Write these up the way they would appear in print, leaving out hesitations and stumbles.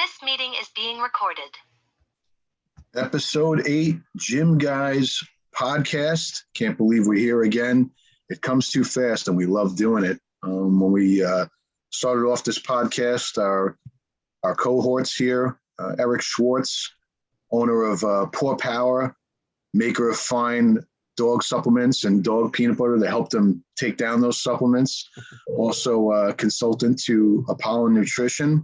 This meeting is being recorded. Episode 8, Gym Guys podcast. Can't believe we're here again. It comes too fast and we love doing it. When we started off this podcast, our cohorts here, Eric Schwartz, owner of Paw Power, maker of fine dog supplements and dog peanut butter that helped them take down those supplements. Also a consultant to Apollo Nutrition.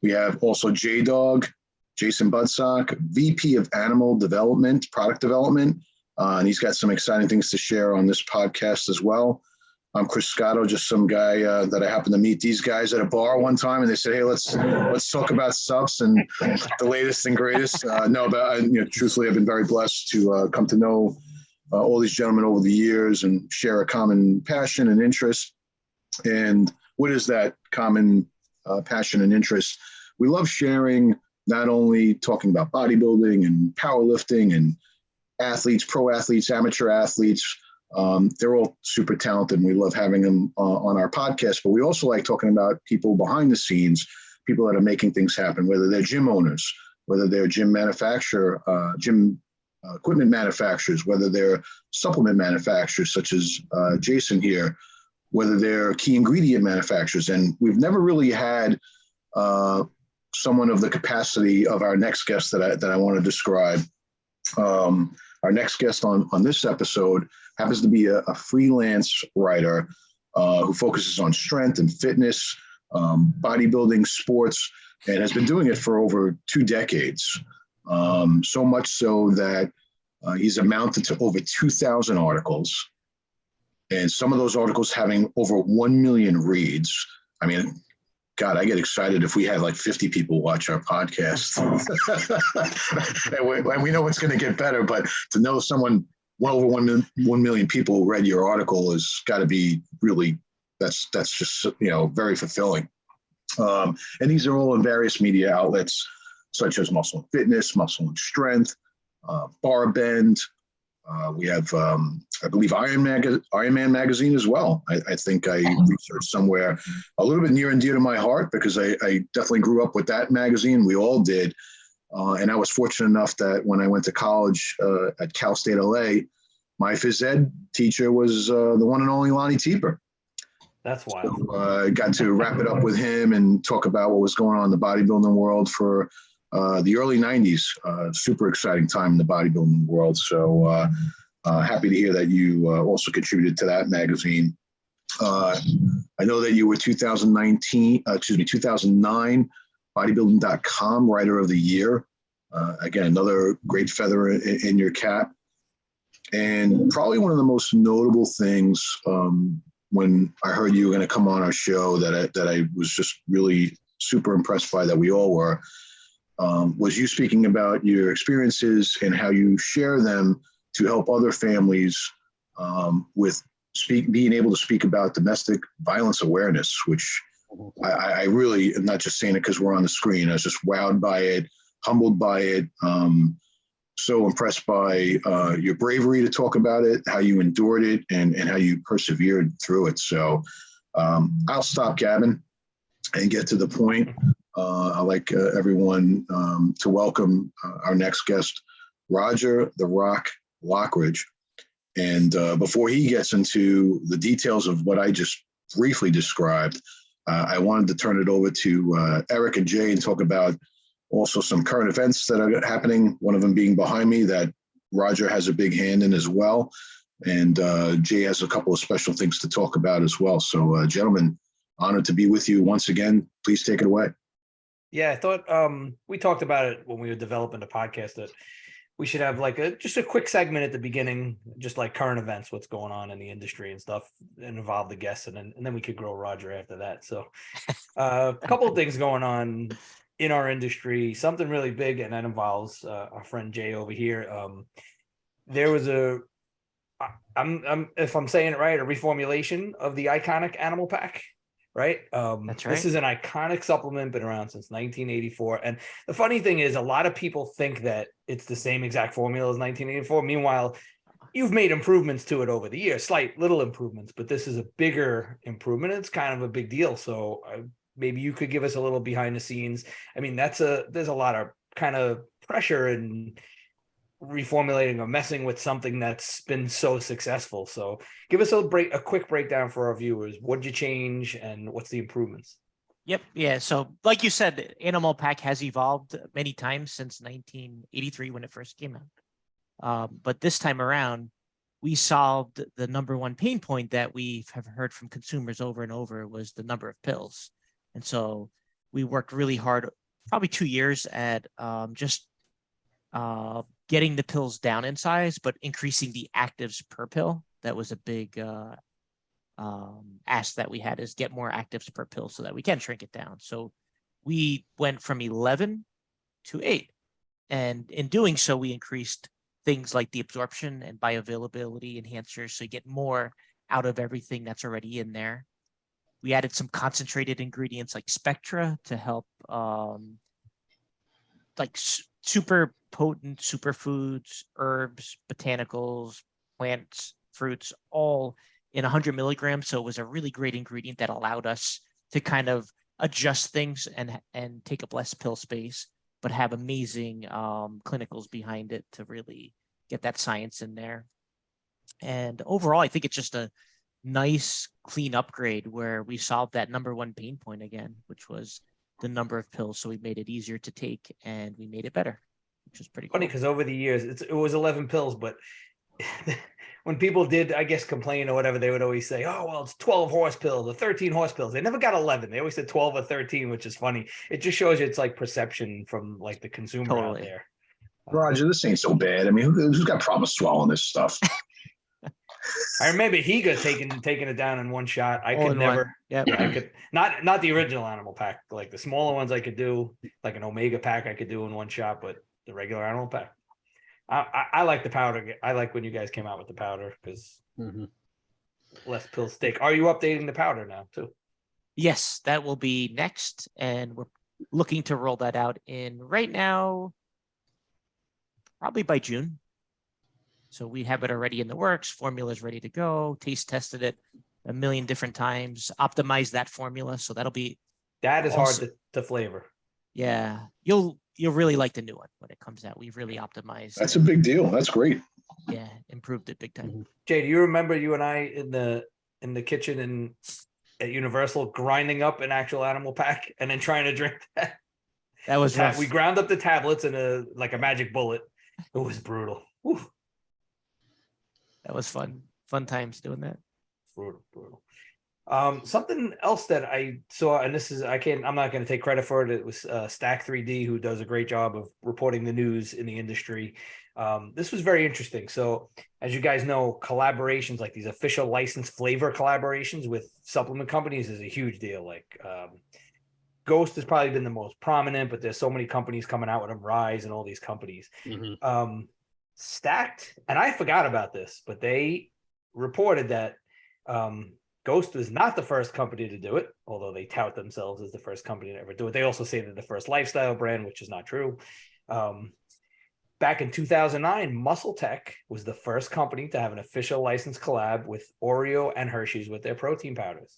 We have also J-Dog, Jason Budsock, VP of Animal Development, Product Development, and he's got some exciting things to share on this podcast as well. I'm Chris Scotto, just some guy that I happened to meet these guys at a bar one time, and they said, "Hey, let's talk about subs and the latest and greatest." Truthfully, I've been very blessed to come to know all these gentlemen over the years and share a common passion and interest. And what is that common passion and interest? We love sharing, not only talking about bodybuilding and powerlifting and athletes, pro athletes, amateur athletes. They're all super talented and we love having them on our podcast, but we also like talking about people behind the scenes, people that are making things happen, whether they're gym owners, whether they're gym manufacturer, gym equipment manufacturers, whether they're supplement manufacturers such as Jason here, whether they're key ingredient manufacturers. And we've never really had someone of the capacity of our next guest that I want to describe. Our next guest on this episode happens to be a freelance writer who focuses on strength and fitness, bodybuilding, sports, and has been doing it for over 2 decades. So much so that he's amounted to over 2,000 articles, and some of those articles having over 1 million reads. I mean, God, I get excited if we had like 50 people watch our podcast. and we know it's going to get better, but to know someone, well over 1 million people read your article has got to be really, that's just, very fulfilling. And these are all in various media outlets, such as Muscle and Fitness, Muscle and Strength, Bar Bend. We have, I believe, Iron Man magazine as well. I think I researched somewhere a little bit near and dear to my heart because I definitely grew up with that magazine. We all did. And I was fortunate enough that when I went to college at Cal State LA, my phys ed teacher was the one and only Lonnie Tieper. That's wild. So, I got to wrap it up with him and talk about what was going on in the bodybuilding world for the early 90s. Super exciting time in the bodybuilding world. So happy to hear that you also contributed to that magazine. I know that you were 2009 bodybuilding.com writer of the year. Again, another great feather in your cap. And probably one of the most notable things when I heard you were going to come on our show that I was just really super impressed by, that we all were, was you speaking about your experiences and how you share them to help other families with being able to speak about domestic violence awareness, which I really am not just saying it because we're on the screen. I was just wowed by it, humbled by it, so impressed by your bravery to talk about it, how you endured it, and how you persevered through it. So I'll stop gabbing and get to the point. I'd like everyone to welcome our next guest, Roger "The Rock" Lockridge. And before he gets into the details of what I just briefly described, I wanted to turn it over to Eric and Jay and talk about also some current events that are happening, one of them being behind me that Roger has a big hand in as well. And Jay has a couple of special things to talk about as well. So gentlemen, honored to be with you once again. Please take it away. Yeah, I thought we talked about it when we were developing the podcast that we should have like just a quick segment at the beginning, just like current events, what's going on in the industry and stuff, and involve the guests, and then we could grow Roger after that. So a couple of things going on in our industry, something really big, and that involves our friend Jay over here. There was if I'm saying it right, a reformulation of the iconic Animal Pack. Right. That's right. This is an iconic supplement, been around since 1984. And the funny thing is, a lot of people think that it's the same exact formula as 1984. Meanwhile, you've made improvements to it over the years, slight little improvements, but this is a bigger improvement. It's kind of a big deal. So I maybe you could give us a little behind the scenes. I mean, there's a lot of kind of pressure in reformulating or messing with something that's been so successful. So give us a quick breakdown for our viewers. What did you change and what's the improvements? Yep. Yeah. So like you said, Animal Pack has evolved many times since 1983 when it first came out. But this time around, we solved the number one pain point that we have heard from consumers over and over was the number of pills. And so we worked really hard, probably 2 years at just getting the pills down in size, but increasing the actives per pill. That was a big ask that we had, is get more actives per pill so that we can shrink it down. So we went from 11 to 8. And in doing so, we increased things like the absorption and bioavailability enhancers, so you get more out of everything that's already in there. We added some concentrated ingredients like Spectra to help super potent superfoods, herbs, botanicals, plants, fruits, all in 100 milligrams. So it was a really great ingredient that allowed us to kind of adjust things and take up less pill space, but have amazing clinicals behind it to really get that science in there. And overall, I think it's just a nice, clean upgrade where we solved that number one pain point again, which was the number of pills. So we made it easier to take and we made it better, which was pretty Funny cool. because over the years, it was 11 pills, but when people did, I guess, complain or whatever, they would always say, oh, well, it's 12 horse pills or 13 horse pills. They never got 11. They always said 12 or 13, which is funny. It just shows you it's like perception from like the consumer out there. Roger, this ain't so bad. I mean, who's got problems swallowing this stuff? I remember Higa taking it down in one shot. I could never. Yeah, I could not the original Animal Pack. Like the smaller ones, I could do, like an Omega Pack, I could do in one shot. But the regular Animal Pack, I like the powder. I like when you guys came out with the powder because less pill stake. Are you updating the powder now too? Yes, that will be next, and we're looking to roll that out in right now, probably by June. So we have it already in the works. Formula's ready to go. Taste tested it a million different times. Optimize that formula, so that'll be That is also hard to flavor. Yeah, you'll really like the new one when it comes out. We've really optimized. That's a big deal. That's great. Yeah, improved it big time. Jay, do you remember you and I in the kitchen and at Universal grinding up an actual Animal Pack and then trying to drink that? That was rough. We ground up the tablets in a magic bullet. It was brutal. Whew. That was fun. Fun times doing that. Brutal. Something else that I saw, and I'm not going to take credit for it. It was Stack 3D, who does a great job of reporting the news in the industry. This was very interesting. So as you guys know, collaborations, like these official licensed flavor collaborations with supplement companies, is a huge deal. Like Ghost has probably been the most prominent, but there's so many companies coming out with them, Rise and all these companies. Stacked, and I forgot about this, but they reported that Ghost was not the first company to do it, although they tout themselves as the first company to ever do it. They also say they're the first lifestyle brand, which is not true. Back in 2009, Muscle Tech was the first company to have an official licensed collab with Oreo and Hershey's with their protein powders.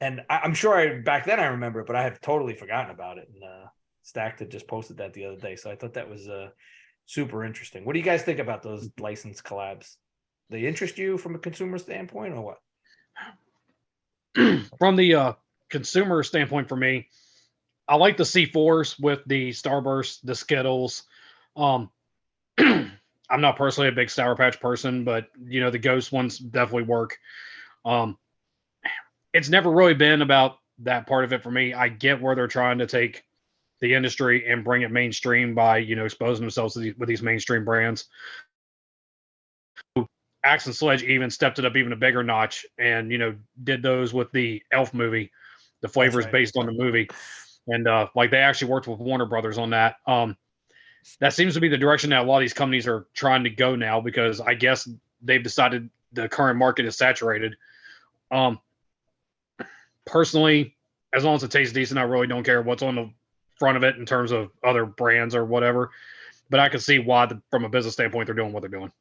And I'm sure back then I remember it, but I had totally forgotten about it. And Stacked had just posted that the other day. So I thought that was super interesting. What do you guys think about those licensed collabs? They interest you from a consumer standpoint or what? From the consumer standpoint, for me, I like the C4s with the Starburst, the Skittles. I'm not personally a big Sour Patch person, but the Ghost ones definitely work. It's never really been about that part of it for me. I get where they're trying to take the industry and bring it mainstream by exposing themselves to with these mainstream brands. Axe and Sledge even stepped it up even a bigger notch and did those with the Elf movie, the flavors based on the movie, and like they actually worked with Warner Brothers on that. That seems to be the direction that a lot of these companies are trying to go now, because I guess they've decided the current market is saturated. Personally, as long as it tastes decent, I really don't care what's on the front of it in terms of other brands or whatever. But I can see why, from a business standpoint, they're doing what they're doing.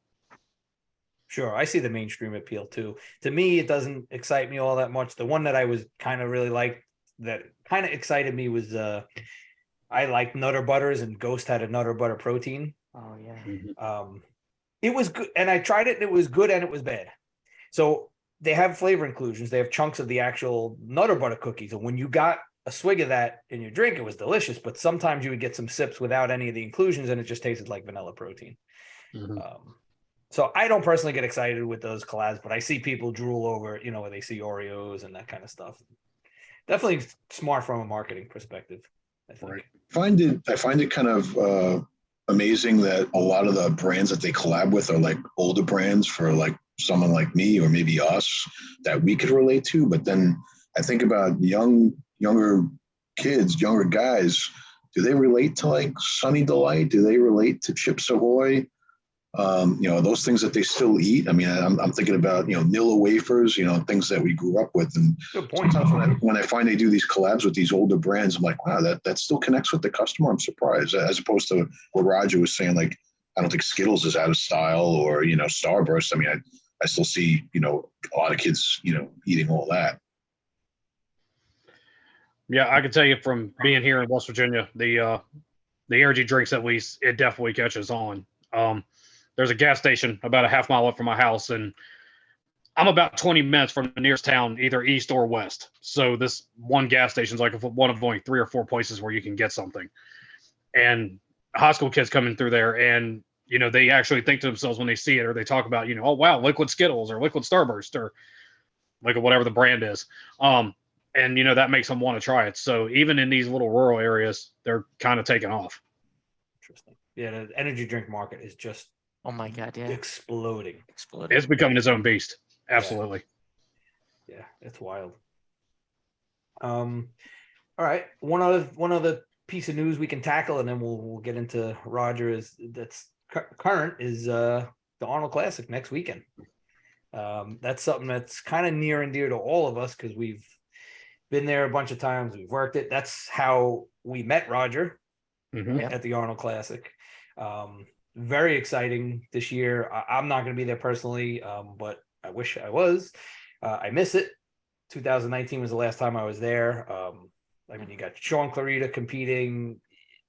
Sure, I see the mainstream appeal too. To me, it doesn't excite me all that much. The one that I was kind of really like that kind of excited me was I like Nutter Butters, and Ghost had a Nutter Butter protein. Oh yeah. Mhm. It was good, and I tried it, and it was good and it was bad. So they have flavor inclusions. They have chunks of the actual Nutter Butter cookies, and when you got a swig of that in your drink, it was delicious. But sometimes you would get some sips without any of the inclusions, and it just tasted like vanilla protein. Mhm. So I don't personally get excited with those collabs, but I see people drool over, where they see Oreos and that kind of stuff. Definitely smart from a marketing perspective, I think. Right. I find it kind of amazing that a lot of the brands that they collab with are like older brands for like someone like me or maybe us that we could relate to. But then I think about younger kids, younger guys. Do they relate to like Sunny Delight? Do they relate to Chips Ahoy? Those things that they still eat. I mean, I'm thinking about, Nilla wafers, things that we grew up with. And Good point. sometimes when I find they do these collabs with these older brands, I'm like, wow, that still connects with the customer. I'm surprised, as opposed to what Roger was saying. Like, I don't think Skittles is out of style, or, Starburst. I mean, I still see, a lot of kids, eating all that. Yeah, I can tell you from being here in West Virginia, the energy drinks, at least, it definitely catches on. There's a gas station about a half mile up from my house, and I'm about 20 minutes from the nearest town, either east or west. So this one gas station is like one of only 3 or 4 places where you can get something. And high school kids coming through there, and they actually think to themselves when they see it, or they talk about, oh wow, liquid Skittles or liquid Starburst or liquid whatever the brand is. And that makes them want to try it. So even in these little rural areas, they're kind of taking off. Interesting. Yeah, the energy drink market is just Oh my god, yeah. exploding. It's becoming its own beast. Absolutely. Yeah, it's wild. All right. One other piece of news we can tackle, and then we'll get into Roger. That's current is the Arnold Classic next weekend. That's something that's kind of near and dear to all of us because we've been there a bunch of times. We've worked it. That's how we met Roger at the Arnold Classic. Very exciting this year. I'm not going to be there personally, but I wish I was. I miss it. 2019 was the last time I was there. I mean, you got Sean Clarita competing.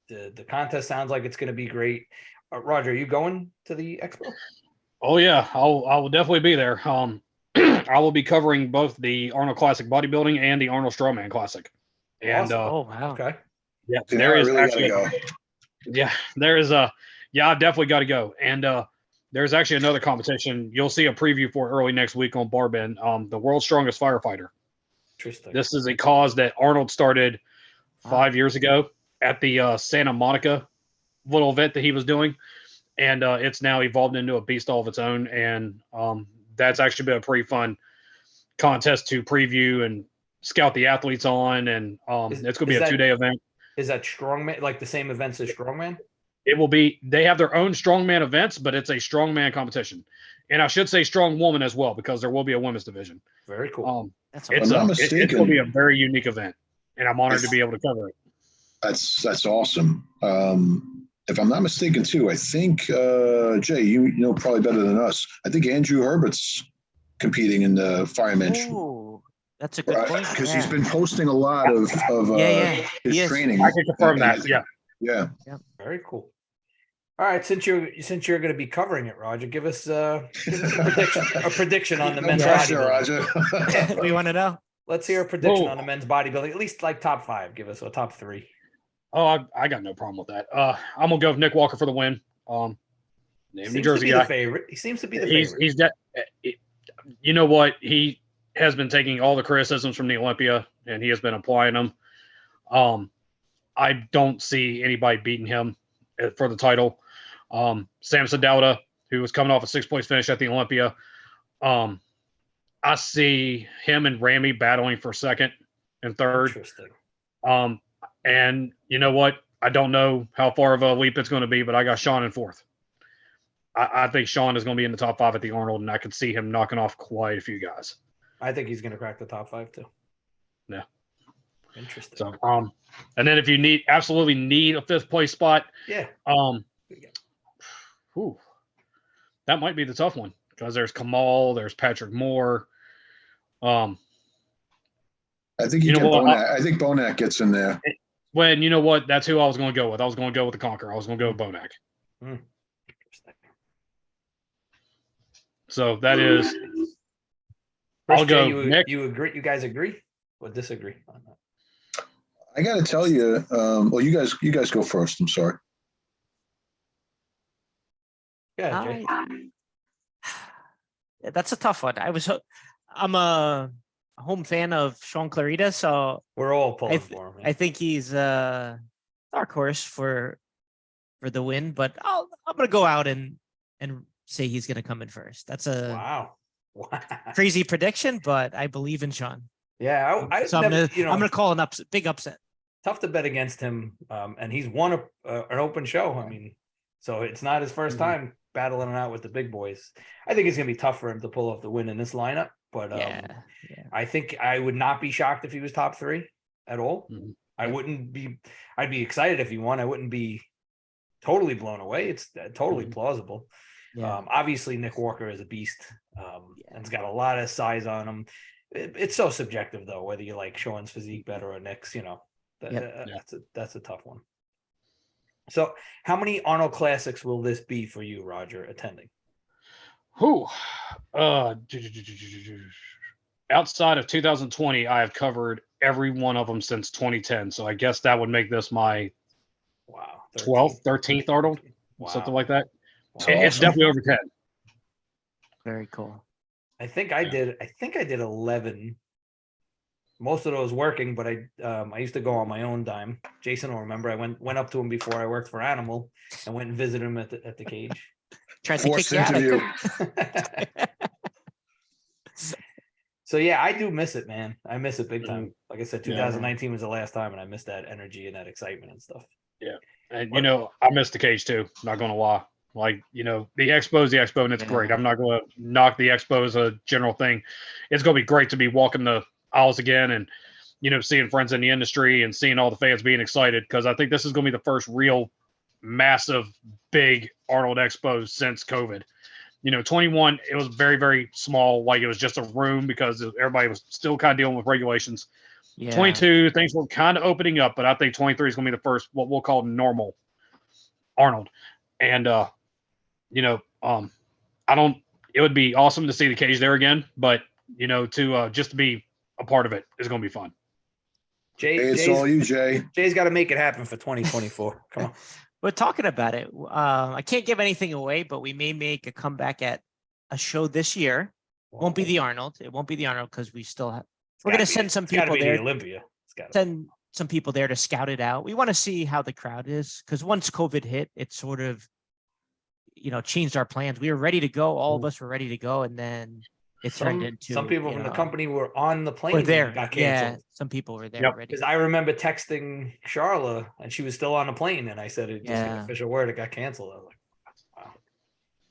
The contest sounds like it's going to be great. Roger, are you going to the expo? Oh yeah, I will definitely be there. I will be covering both the Arnold Classic Bodybuilding and the Arnold Strongman Classic. And Awesome. Oh wow. Okay. yeah, See, there now I is really actually gotta go. there is a I've definitely got to go. And there's actually another competition. You'll see a preview for early next week on Barbend. The World's Strongest Firefighter. Interesting. This is a cause that Arnold started 5 years ago at the Santa Monica little event that he was doing, and it's now evolved into a beast all of its own. And that's actually been a pretty fun contest to preview and scout the athletes on. And it's going to be a 2-day event. Is that strongman, like the same events as strongman? It will be. They have their own strongman events, but it's a strongman competition, and I should say strong woman as well, because there will be a women's division. Very cool. It's If I'm not it's mistaken, going to be a very unique event, and I'm honored to be able to cover it. that's awesome. If I'm not mistaken, too, I think Jay, you know probably better than us. I think Andrew Herbert's competing in the fireman. Oh, that's a good point. Because Yeah. he's been posting a lot of his Yes. training. I can confirm And I that. think- yeah. Very cool. All right, since you're going to be covering it, Roger, give us a prediction on the men's bodybuilding. Roger. We want to know. Let's hear a prediction on the men's bodybuilding. At least like top 5. Give us a top 3. Oh, I got no problem with that. I'm gonna go with Nick Walker for the win. New Jersey guy. The favorite. He seems to be the favorite. He's that. You know what? He has been taking all the criticisms from the Olympia, and he has been applying them. I don't see anybody beating him for the title. Samson Dauda, who was coming off a 6th place finish at the Olympia. I see him and Ramy battling for 2nd and 3rd. Interesting. And you know what? I don't know how far of a leap it's going to be, but I got Sean in 4th. I think Sean is going to be in the top 5 at the Arnold, and I could see him knocking off quite a few guys. I think he's going to crack the top 5 too. Yeah. Interesting. So, and then if you absolutely need a 5th place spot, yeah. That might be the tough one, because there's Kamal, there's Patrick Moore. I think You know what? Bonac. I think Bonac gets in there. When you know what, that's who I was going to go with. I was going to go with the Conqueror. I was going to go with Bonac. So that is. First, I'll go. Jay, Nick. you agree? You guys agree or disagree on that? I got to tell you. Well, you guys go first. I'm sorry. Yeah, Jay. That's a tough one. I'm a home fan of Sean Clarita, so We're all pulling for him. I think he's dark horse for the win, but I'm gonna go out and say he's gonna come in first. That's a wow. crazy prediction, but I believe in Sean. Yeah, I'm gonna call an big upset. Tough to bet against him, and he's won an open show. I mean, so it's not his 1st time battling it out with the big boys. I think it's gonna be tough for him to pull off the win in this lineup, but I think I would not be shocked if he was top 3 at all. Mm-hmm. I wouldn't be. I'd be excited if he won. I wouldn't be totally blown away. It's totally plausible. Yeah. Obviously, Nick Walker is a beast, and he's got a lot of size on him. It's so subjective, though, whether you like Sean's physique better or Nick's. You know, that's a tough one. So, how many Arnold Classics will this be for you, Roger, attending? Who? Outside of 2020, I have covered every one of them since 2010. So I guess that would make this my 12th, 13th Arnold, something like that. Wow. It's definitely over 10. Very cool. I think I did 11. Most of those working, but I used to go on my own dime. Jason will remember. I went up to him before I worked for Animal and went and visited him at the cage. Tried to kick you interview. So yeah, I do miss it, man. I miss it big time. Like I said, 2019 was the last time, and I missed that energy and that excitement and stuff. Yeah, and I missed the cage too. Not gonna lie. Like, the expo's the expo, and it's great. I'm not going to knock the expo as a general thing. It's going to be great to be walking the aisles again and, seeing friends in the industry and seeing all the fans being excited, because I think this is going to be the first real massive, big Arnold expo since COVID. 21, it was very, very small. Like, it was just a room because everybody was still kind of dealing with regulations. Yeah. 22, things were kind of opening up, but I think 23 is going to be the first, what we'll call normal Arnold. And, it would be awesome to see the cage there again, but to just to be a part of it is going to be fun. It's all you, Jay. Jay's got to make it happen for 2024. Come on. We're talking about it. I can't give anything away, but we may make a comeback at a show this year. Won't be the Arnold. It won't be the Arnold because we still have. We're going to send some people there. The Olympia. Send some people there to scout it out. We want to see how the crowd is, because once COVID hit, it sort of changed our plans. We were ready to go. All of us were ready to go. And then it turned into some people from the company were on the plane. Were there. Got canceled. Yeah. Some people were there already. Because I remember texting Charla and she was still on the plane. And I said, it just an official word. It got canceled. I was like, wow.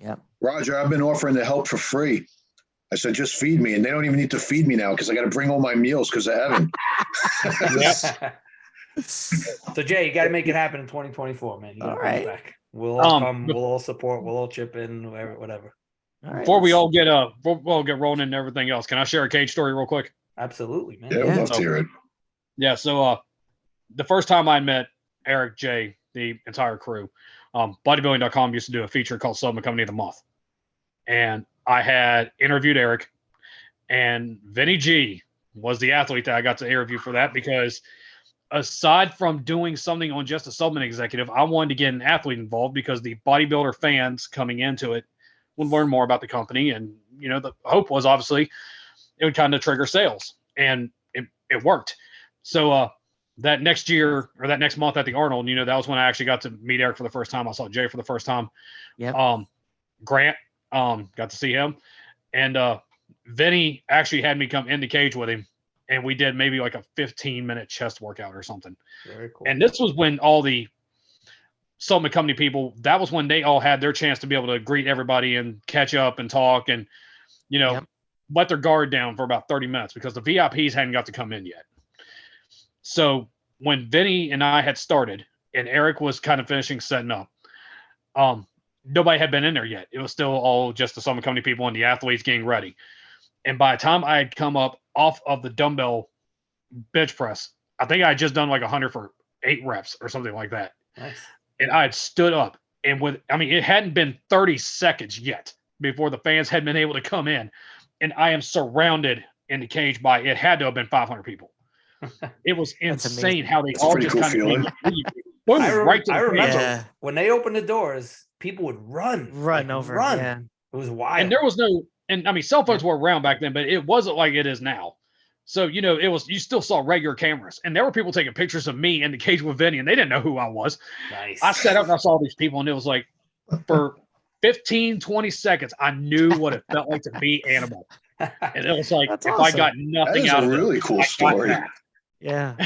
Yeah. Roger, I've been offering to help for free. I said, just feed me. And they don't even need to feed me now because I got to bring all my meals because of Evan. So Jay, you got to make it happen in 2024, man. You got to bring it back. We'll all come. We'll all support. We'll all chip in. Whatever. All right, before we all get get rolling and everything else, can I share a cage story real quick? Absolutely, man. Yeah, we'd love to hear it. Yeah. So the first time I met Eric, Jay, the entire crew, bodybuilding.com used to do a feature called Supplement Company of the Month, and I had interviewed Eric, and Vinny G was the athlete that I got to interview for that, because aside from doing something on just a supplement executive, I wanted to get an athlete involved because the bodybuilder fans coming into it would learn more about the company. And, the hope was obviously it would kind of trigger sales, and it worked. So that next year or that next month at the Arnold, that was when I actually got to meet Eric for the first time. I saw Jay for the first time. Yeah. Grant, got to see him. And Vinny actually had me come in the cage with him, and we did maybe like a 15-minute chest workout or something. Very cool. And this was when all the supplement company people, that was when they all had their chance to be able to greet everybody and catch up and talk and, let their guard down for about 30 minutes because the VIPs hadn't got to come in yet. So when Vinny and I had started and Eric was kind of finishing setting up, nobody had been in there yet. It was still all just the supplement company people and the athletes getting ready. And by the time I had come up off of the dumbbell bench press. I think I had just done like 100 for 8 reps or something like that. Nice. And I had stood up, and it hadn't been 30 seconds yet before the fans had been able to come in, and I am surrounded in the cage by, it had to have been 500 people. It was insane how they That's all pretty just cool kind feeling. of boom, right to I the remember cage. when they opened the doors, people would run over. Run. Yeah. It was wild. And there was no, and I mean, cell phones were around back then, but it wasn't like it is now. So, you know, you still saw regular cameras, and there were people taking pictures of me in the cage with Vinny, and they didn't know who I was. Nice. I sat up and I saw these people, and it was like, for 15, 20 seconds, I knew what it felt like to be Animal. And it was like, That's if awesome. I got nothing That is out a of it, really cool I got story. that. Yeah.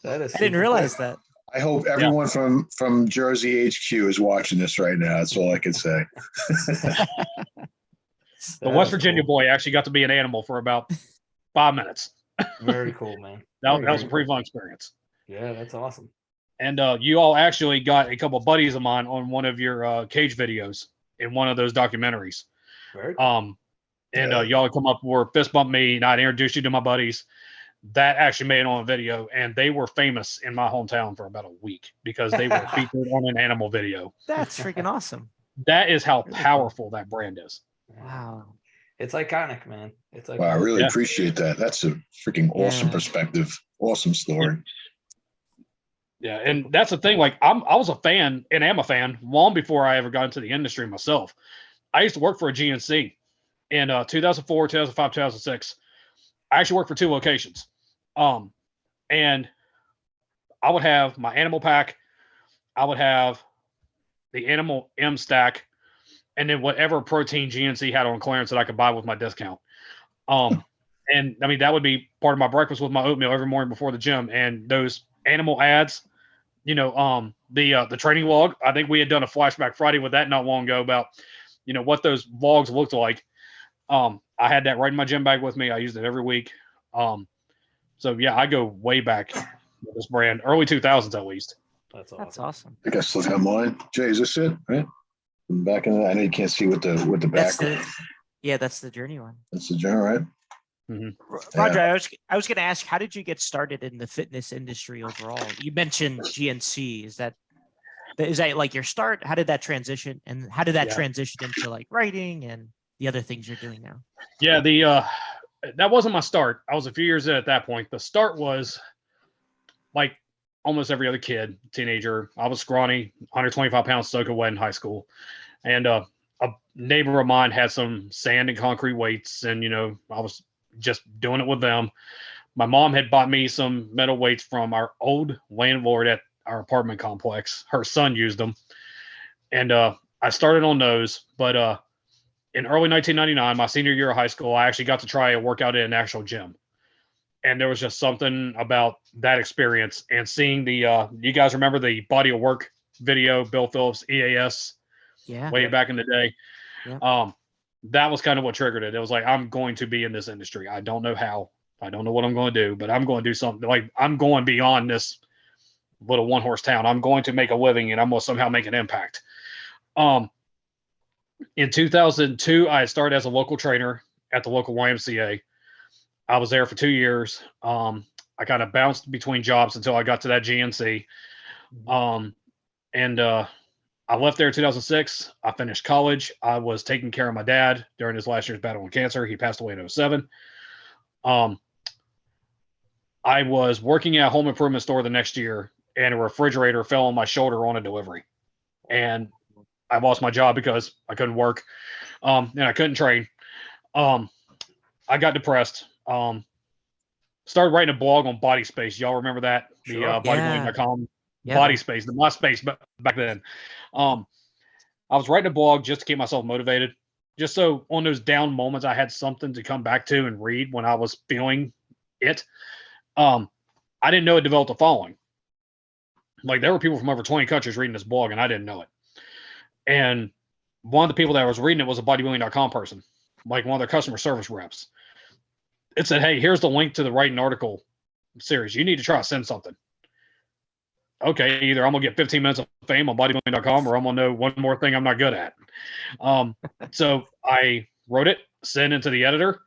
That is I didn't super realize cool. that. I hope everyone from Jersey HQ is watching this right now. That's all I can say. The West Virginia boy actually got to be an Animal for about 5 minutes. Very cool, man. That was a pretty fun experience. Yeah, that's awesome. And you all actually got a couple of buddies of mine on one of your cage videos in one of those documentaries. Very cool. Y'all come up, were fist bumped me, and I'd introduced you to my buddies. That actually made it on a video, and they were famous in my hometown for about a week because they were featured on an Animal video. That's freaking awesome. That is how powerful that brand is. Wow. It's iconic, man. It's like Wow, I really appreciate that. That's a freaking awesome perspective. Awesome story. Yeah, and that's the thing. Like, I was a fan and am a fan long before I ever got into the industry myself. I used to work for a GNC in 2004, 2005, 2006. I actually worked for 2 locations. And I would have my Animal pack. I would have the Animal M stack, and then whatever protein GNC had on clearance that I could buy with my discount. And I mean, that would be part of my breakfast with my oatmeal every morning before the gym. And those Animal ads, you know, the training log, I think we had done a flashback Friday with that not long ago about, you know, what those logs looked like. I had that right in my gym bag with me. I used it every week. So yeah, I go way back with this brand, early 2000s at least. That's awesome. I guess still have mine. Jay, is this it? Right? From back in the, I know you can't see with the back. That's the journey one. That's the journey, right? Mm-hmm. Roger, I was going to ask, how did you get started in the fitness industry overall? You mentioned GNC. Is that like your start? How did that transition, and how did that transition into like writing and the other things you're doing now? Yeah, that wasn't my start. I was a few years in at that point. The start was like almost every other kid, teenager. I was scrawny, 125 pounds soaking wet in high school. And a neighbor of mine had some sand and concrete weights, and, you know, I was just doing it with them. My mom had bought me some metal weights from our old landlord at our apartment complex. Her son used them. And I started on those, but in early 1999, my senior year of high school, I actually got to try a workout in an actual gym. And there was just something about that experience and seeing the, you guys remember the Body of Work video, Bill Phillips, EAS, way back in the day. Yeah. That was kind of what triggered it. It was like, I'm going to be in this industry. I don't know how, I don't know what I'm going to do, but I'm going to do something. Like, I'm going beyond this little 1-horse town. I'm going to make a living, and I'm going to somehow make an impact. In 2002, I started as a local trainer at the local YMCA. I was there for 2 years. I kind of bounced between jobs until I got to that GNC. I left there in 2006. I finished college. I was taking care of my dad during his last year's battle with cancer. He passed away in 2007. I was working at a home improvement store the next year, and a refrigerator fell on my shoulder on a delivery. And I lost my job because I couldn't work, and I couldn't train. I got depressed. Started writing a blog on Body Space. Y'all remember that? The bodybuilding.com Body Space, the MySpace back then. I was writing a blog just to keep myself motivated, just so on those down moments I had something to come back to and read when I was feeling it. I didn't know it developed a following. Like, there were people from over 20 countries reading this blog, and I didn't know it. And one of the people that was reading it was a bodybuilding.com person, like one of their customer service reps. It said, "Hey, here's the link to the writing article series. You need to try to send something." Okay, either I'm going to get 15 minutes of fame on bodybuilding.com, or I'm going to know one more thing I'm not good at. So I wrote it, sent it to the editor.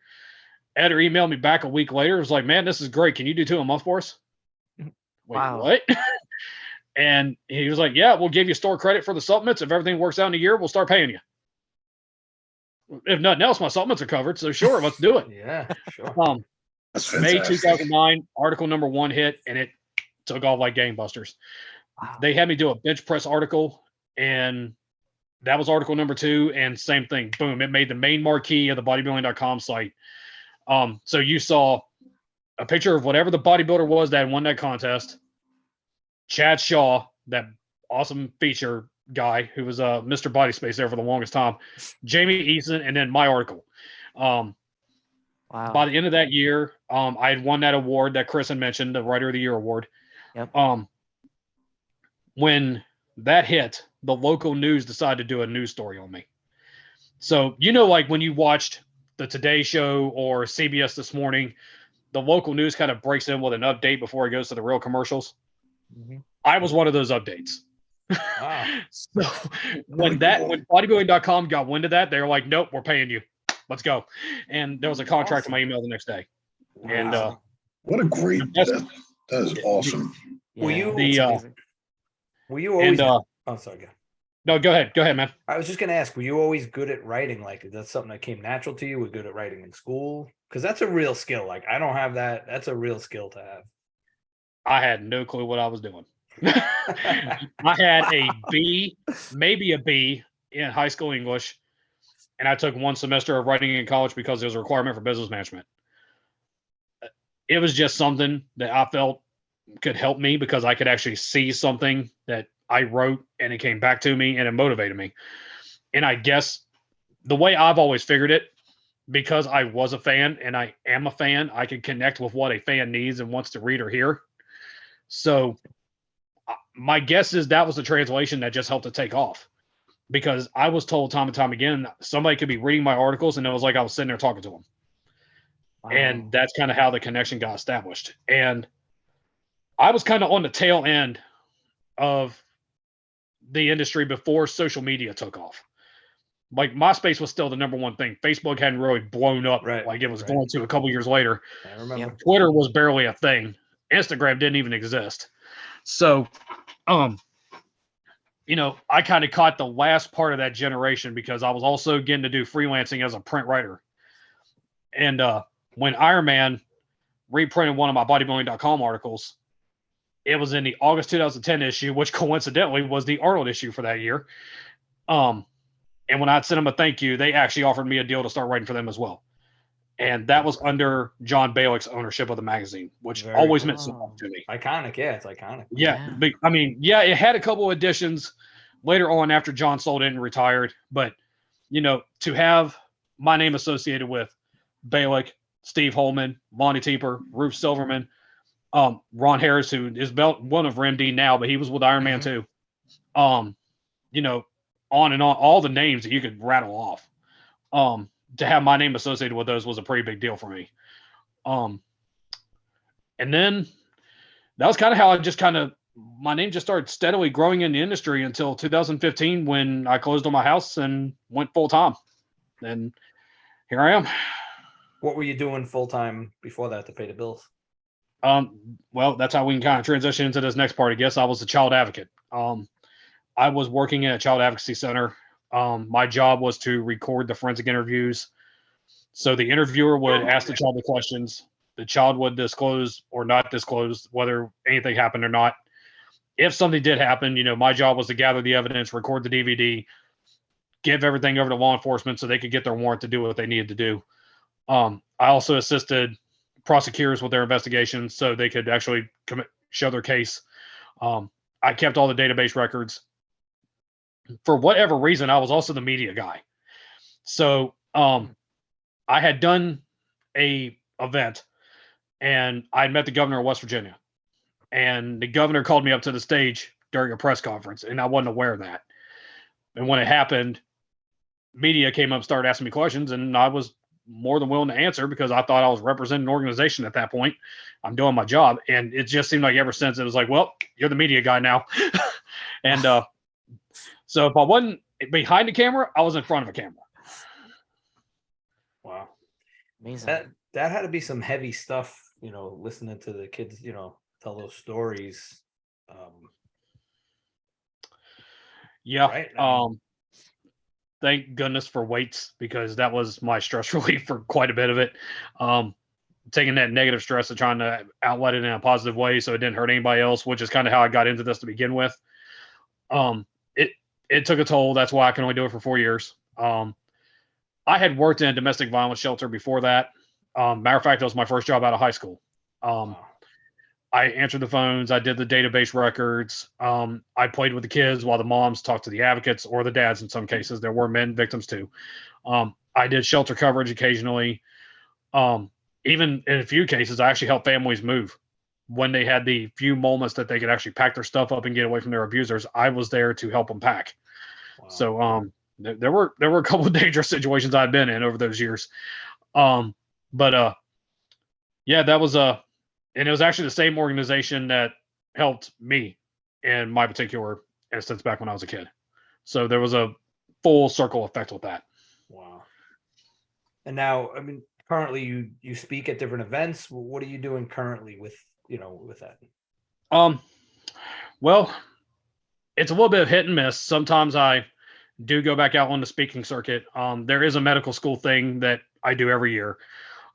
Editor emailed me back a week later. It was like, man, this is great. Can you do 2 a month for us? Wait, Wow. what? And he was like, yeah, we'll give you store credit for the supplements. If everything works out in a year, we'll start paying you. If nothing else, my supplements are covered. So sure, let's do it. Yeah, sure. That's May fantastic. 2009, article number 1 hit, and it took off like gangbusters. Wow. They had me do a bench press article, and that was article number 2, and same thing. Boom, it made the main marquee of the bodybuilding.com site. So you saw a picture of whatever the bodybuilder was that won that contest. Chad Shaw, that awesome feature guy who was Mr. Body Space there for the longest time. Jamie Eason, and then my article. Wow. By the end of that year, I had won that award that Chris had mentioned, the Writer of the Year award. Yep. When that hit, the local news decided to do a news story on me. So, like when you watched the Today Show or CBS This Morning, the local news kind of breaks in with an update before it goes to the real commercials. Mhm. I was one of those updates. Wow. So when bodybuilding.com got wind of that, they were like, nope, we're paying you. Let's go. And there was a contract in my email the next day. And Wow. What a great, that is awesome. Were Yeah, you- it's the, amazing. Were you always? and Oh, sorry. Go. no, go ahead, man. I was just gonna ask, were you always good at writing? Like, is that something that came natural to you? Were good at writing in school? Because that's a real skill. Like, I don't have that. That's a real skill to have. I had no clue what I was doing. I had a B, maybe a B in high school English, and I took 1 semester of writing in college because it was a requirement for business management. It was just something that I felt could help me because I could actually see something that I wrote and it came back to me and it motivated me. And I guess the way I've always figured it, because I was a fan and I am a fan, I can connect with what a fan needs and wants to read or hear. So my guess is that was the translation that just helped it take off, because I was told time and time again, somebody could be reading my articles and it was like I was sitting there talking to them. Wow. And that's kind of how the connection got established. And I was kind of on the tail end of the industry before social media took off. Like MySpace was still the number one thing. Facebook hadn't really blown up like it was going to a couple years later. I remember. Yep. Twitter was barely a thing. Instagram didn't even exist. So, I kind of caught the last part of that generation because I was also getting to do freelancing as a print writer. And when Iron Man reprinted one of my bodybuilding.com articles, it was in the August 2010 issue, which coincidentally was the Arnold issue for that year. And when I sent them a thank you, they actually offered me a deal to start writing for them as well. And that was under John Balick's ownership of the magazine, which Very always meant so much to me. Iconic. Yeah, it's iconic. Yeah. It had a couple of additions later on after John sold it and retired. But, to have my name associated with Balick, Steve Holman, Lonnie Teeper, Ruth Silverman, Ron Harris, who is one of RMD now, but he was with Iron Man too. On and on, all the names that you could rattle off. To have my name associated with those was a pretty big deal for me. And then that was kind of how my name just started steadily growing in the industry until 2015 when I closed on my house and went full time. And here I am. What were you doing full time before that to pay the bills? Well, that's how we can kind of transition into this next part. I guess I was a child advocate. I was working at a child advocacy center. My job was to record the forensic interviews. So the interviewer would ask the child the questions. The child would disclose or not disclose whether anything happened or not. If something did happen, my job was to gather the evidence, record the DVD, give everything over to law enforcement so they could get their warrant to do what they needed to do. I also assisted prosecutors with their investigations so they could actually show their case. I kept all the database records. For whatever reason, I was also the media guy. So I had done a event and I'd met the governor of West Virginia, and the governor called me up to the stage during a press conference, and I wasn't aware of that. And when it happened, media came up and started asking me questions, and I was more than willing to answer because I thought I was representing an organization at that point. I'm doing my job. And it just seemed like ever since it was like, well, you're the media guy now. And so if I wasn't behind the camera, I was in front of a camera. Wow. Amazing. that had to be some heavy stuff, listening to the kids, tell those stories. Yeah. Right. Thank goodness for weights, because that was my stress relief for quite a bit of it. Taking that negative stress and trying to outlet it in a positive way so it didn't hurt anybody else, which is kind of how I got into this to begin with. It took a toll. That's why I can only do it for 4 years. I had worked in a domestic violence shelter before that. Matter of fact, it was my first job out of high school. Wow. I answered the phones. I did the database records. I played with the kids while the moms talked to the advocates, or the dads in some cases. There were men victims too. I did shelter coverage occasionally. Even in a few cases, I actually helped families move when they had the few moments that they could actually pack their stuff up and get away from their abusers. I was there to help them pack. Wow. So there were a couple of dangerous situations I've been in over those years. But yeah, that was and it was actually the same organization that helped me in my particular instance back when I was a kid. So there was a full circle effect with that. Wow. And now, I mean, currently you speak at different events. What are you doing currently with that? Well, it's a little bit of hit and miss. Sometimes I do go back out on the speaking circuit. There is a medical school thing that I do every year.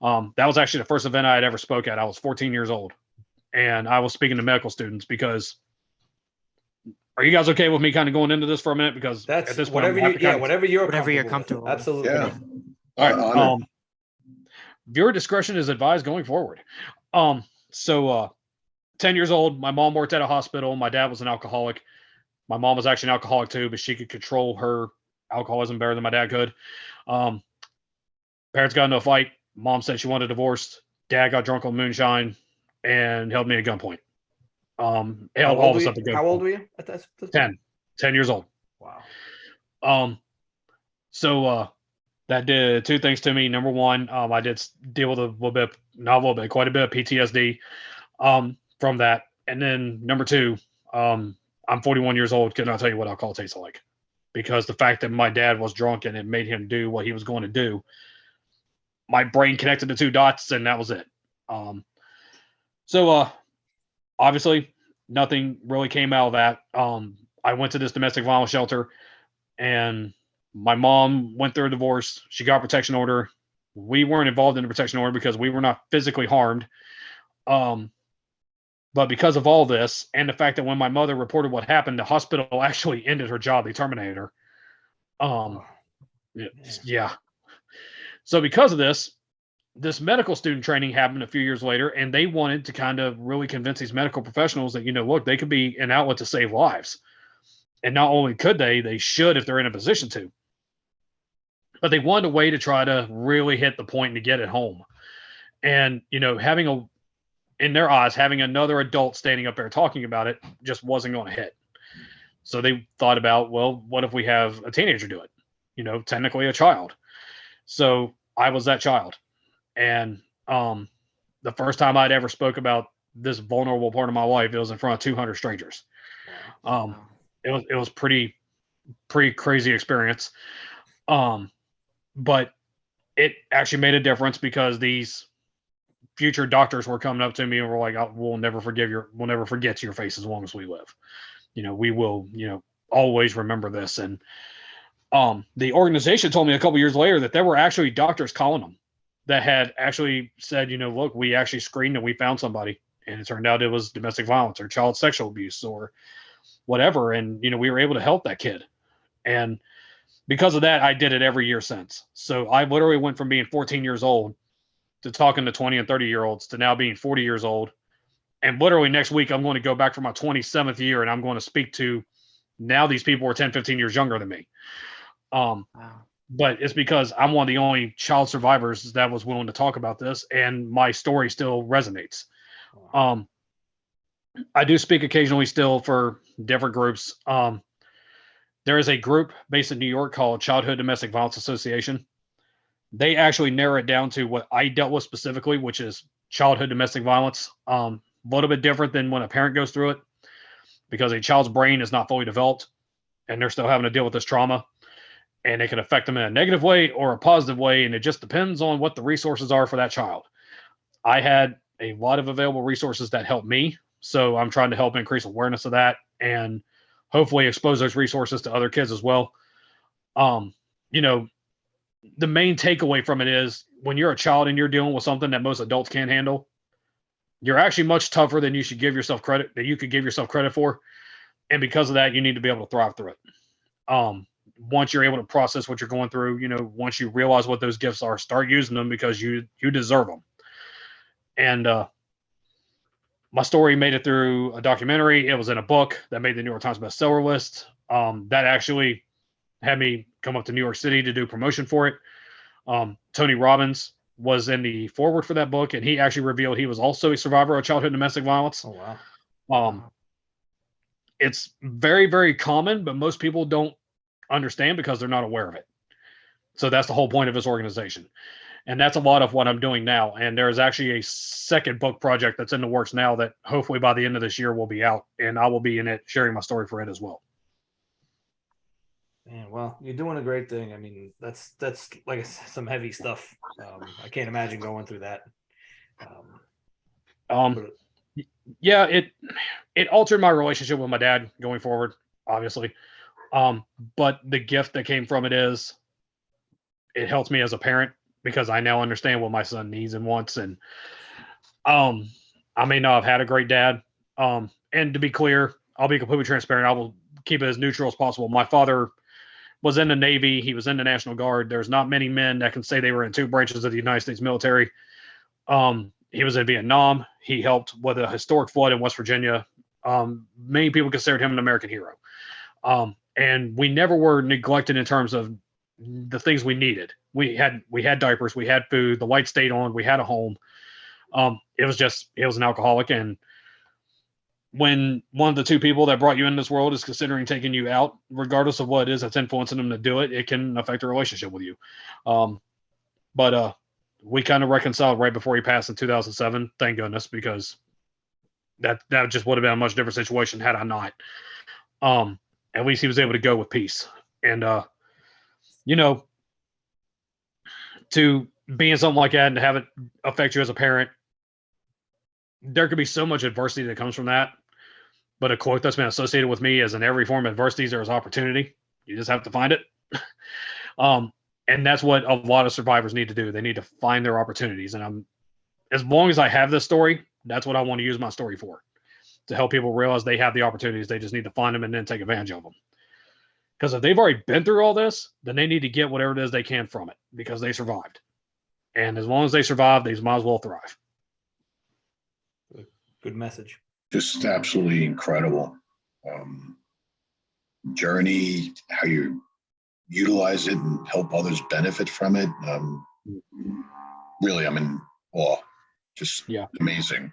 That was actually the first event I had ever spoke at. I was 14 years old, and I was speaking to medical students. Because, are you guys okay with me kind of going into this for a minute? Because That's at this point, whatever you're comfortable with. Absolutely. Yeah. All right. Viewer discretion is advised going forward. So 10 years old, my mom worked at a hospital. My dad was an alcoholic. My mom was actually an alcoholic too, but she could control her alcoholism better than my dad could. Parents got into a fight. Mom said she wanted a divorce. Dad got drunk on moonshine and held me at gunpoint. Held all of us up at gunpoint. How old were you at that? 10 years old. Wow. So that did two things to me. Number one, I did deal with quite a bit of PTSD from that. And then number two, I'm 41 years old. Can I tell you what alcohol tastes like? Because the fact that my dad was drunk and it made him do what he was going to do, my brain connected the two dots, and that was it. So obviously nothing really came out of that. I went to this domestic violence shelter, and my mom went through a divorce. She got a protection order. We weren't involved in the protection order because we were not physically harmed. But because of all this, and the fact that when my mother reported what happened, the hospital actually ended her job. They terminated her. Yeah. So because of this medical student training happened a few years later, and they wanted to kind of really convince these medical professionals that, look, they could be an outlet to save lives. And not only could they should if they're in a position to. But they wanted a way to try to really hit the point and to get it home. And, in their eyes, having another adult standing up there talking about it just wasn't going to hit. So they thought about, well, what if we have a teenager do it? Technically a child. So I was that child. And the first time I'd ever spoke about this vulnerable part of my life, it was in front of 200 strangers. It was pretty crazy experience. But it actually made a difference, because these future doctors were coming up to me and were like, we'll never forget your face as long as we live. We will, always remember this. And the organization told me a couple years later that there were actually doctors calling them that had actually said, look, we actually screened and we found somebody, and it turned out it was domestic violence or child sexual abuse or whatever. And, we were able to help that kid. And because of that, I did it every year since. So I literally went from being 14 years old to talking to 20 and 30-year-olds to now being 40 years old. And literally next week, I'm going to go back for my 27th year, and I'm going to speak to, now these people are 10, 15 years younger than me. Wow. But it's because I'm one of the only child survivors that was willing to talk about this, and my story still resonates. Wow. I do speak occasionally still for different groups. There is a group based in New York called Childhood Domestic Violence Association. They actually narrow it down to what I dealt with specifically, which is childhood domestic violence. A little bit different than when a parent goes through it, because a child's brain is not fully developed and they're still having to deal with this trauma. and it can affect them in a negative way or a positive way. And it just depends on what the resources are for that child. I had a lot of available resources that helped me. So I'm trying to help increase awareness of that and hopefully expose those resources to other kids as well. You know, the main takeaway from it is when you're a child and you're dealing with something that most adults can't handle, you're actually much tougher than you should give yourself credit, that you could give yourself credit for. And because of that, you need to be able to thrive through it. Once you're able to process what you're going through, once you realize what those gifts are, start using them because you deserve them. And my story made it through a documentary. It was in a book that made the New York Times bestseller list. That actually had me come up to New York City to do promotion for it. Tony Robbins was in the foreword for that book, and he actually revealed he was also a survivor of childhood domestic violence. Oh, wow. It's very, very common, but most people don't understand because they're not aware of it. So that's the whole point of this organization. And that's a lot of what I'm doing now. And there's actually a second book project that's in the works now that hopefully by the end of this year will be out, and I will be in it sharing my story for it as well. Man, well, you're doing a great thing. I mean, that's like some heavy stuff. I can't imagine going through that. Yeah, it altered my relationship with my dad going forward, obviously. But the gift that came from it is it helps me as a parent because I now understand what my son needs and wants. And I may not have had a great dad. And to be clear, I'll be completely transparent. I will keep it as neutral as possible. My father was in the Navy. He was in the National Guard. There's not many men that can say they were in two branches of the United States military. He was in Vietnam. He helped with a historic flood in West Virginia. Many people considered him an American hero. And we never were neglected in terms of the things we needed. We had diapers, we had food, the lights stayed on, we had a home. It was an alcoholic. And when one of the two people that brought you in this world is considering taking you out, regardless of what it is that's influencing them to do it, it can affect a relationship with you. But we kind of reconciled right before he passed in 2007, thank goodness, because that just would have been a much different situation had I not. At least he was able to go with peace. And to be in something like that and to have it affect you as a parent, there could be so much adversity that comes from that. But a quote that's been associated with me is, in every form of adversity, there is opportunity. You just have to find it. And that's what a lot of survivors need to do. They need to find their opportunities. And as long as I have this story, that's what I want to use my story for, to help people realize they have the opportunities. They just need to find them and then take advantage of them. Because if they've already been through all this, then they need to get whatever it is they can from it because they survived. And as long as they survive, they might as well thrive. Good message. Just absolutely incredible journey, how you utilize it and help others benefit from it. Really, I'm in awe. Just amazing.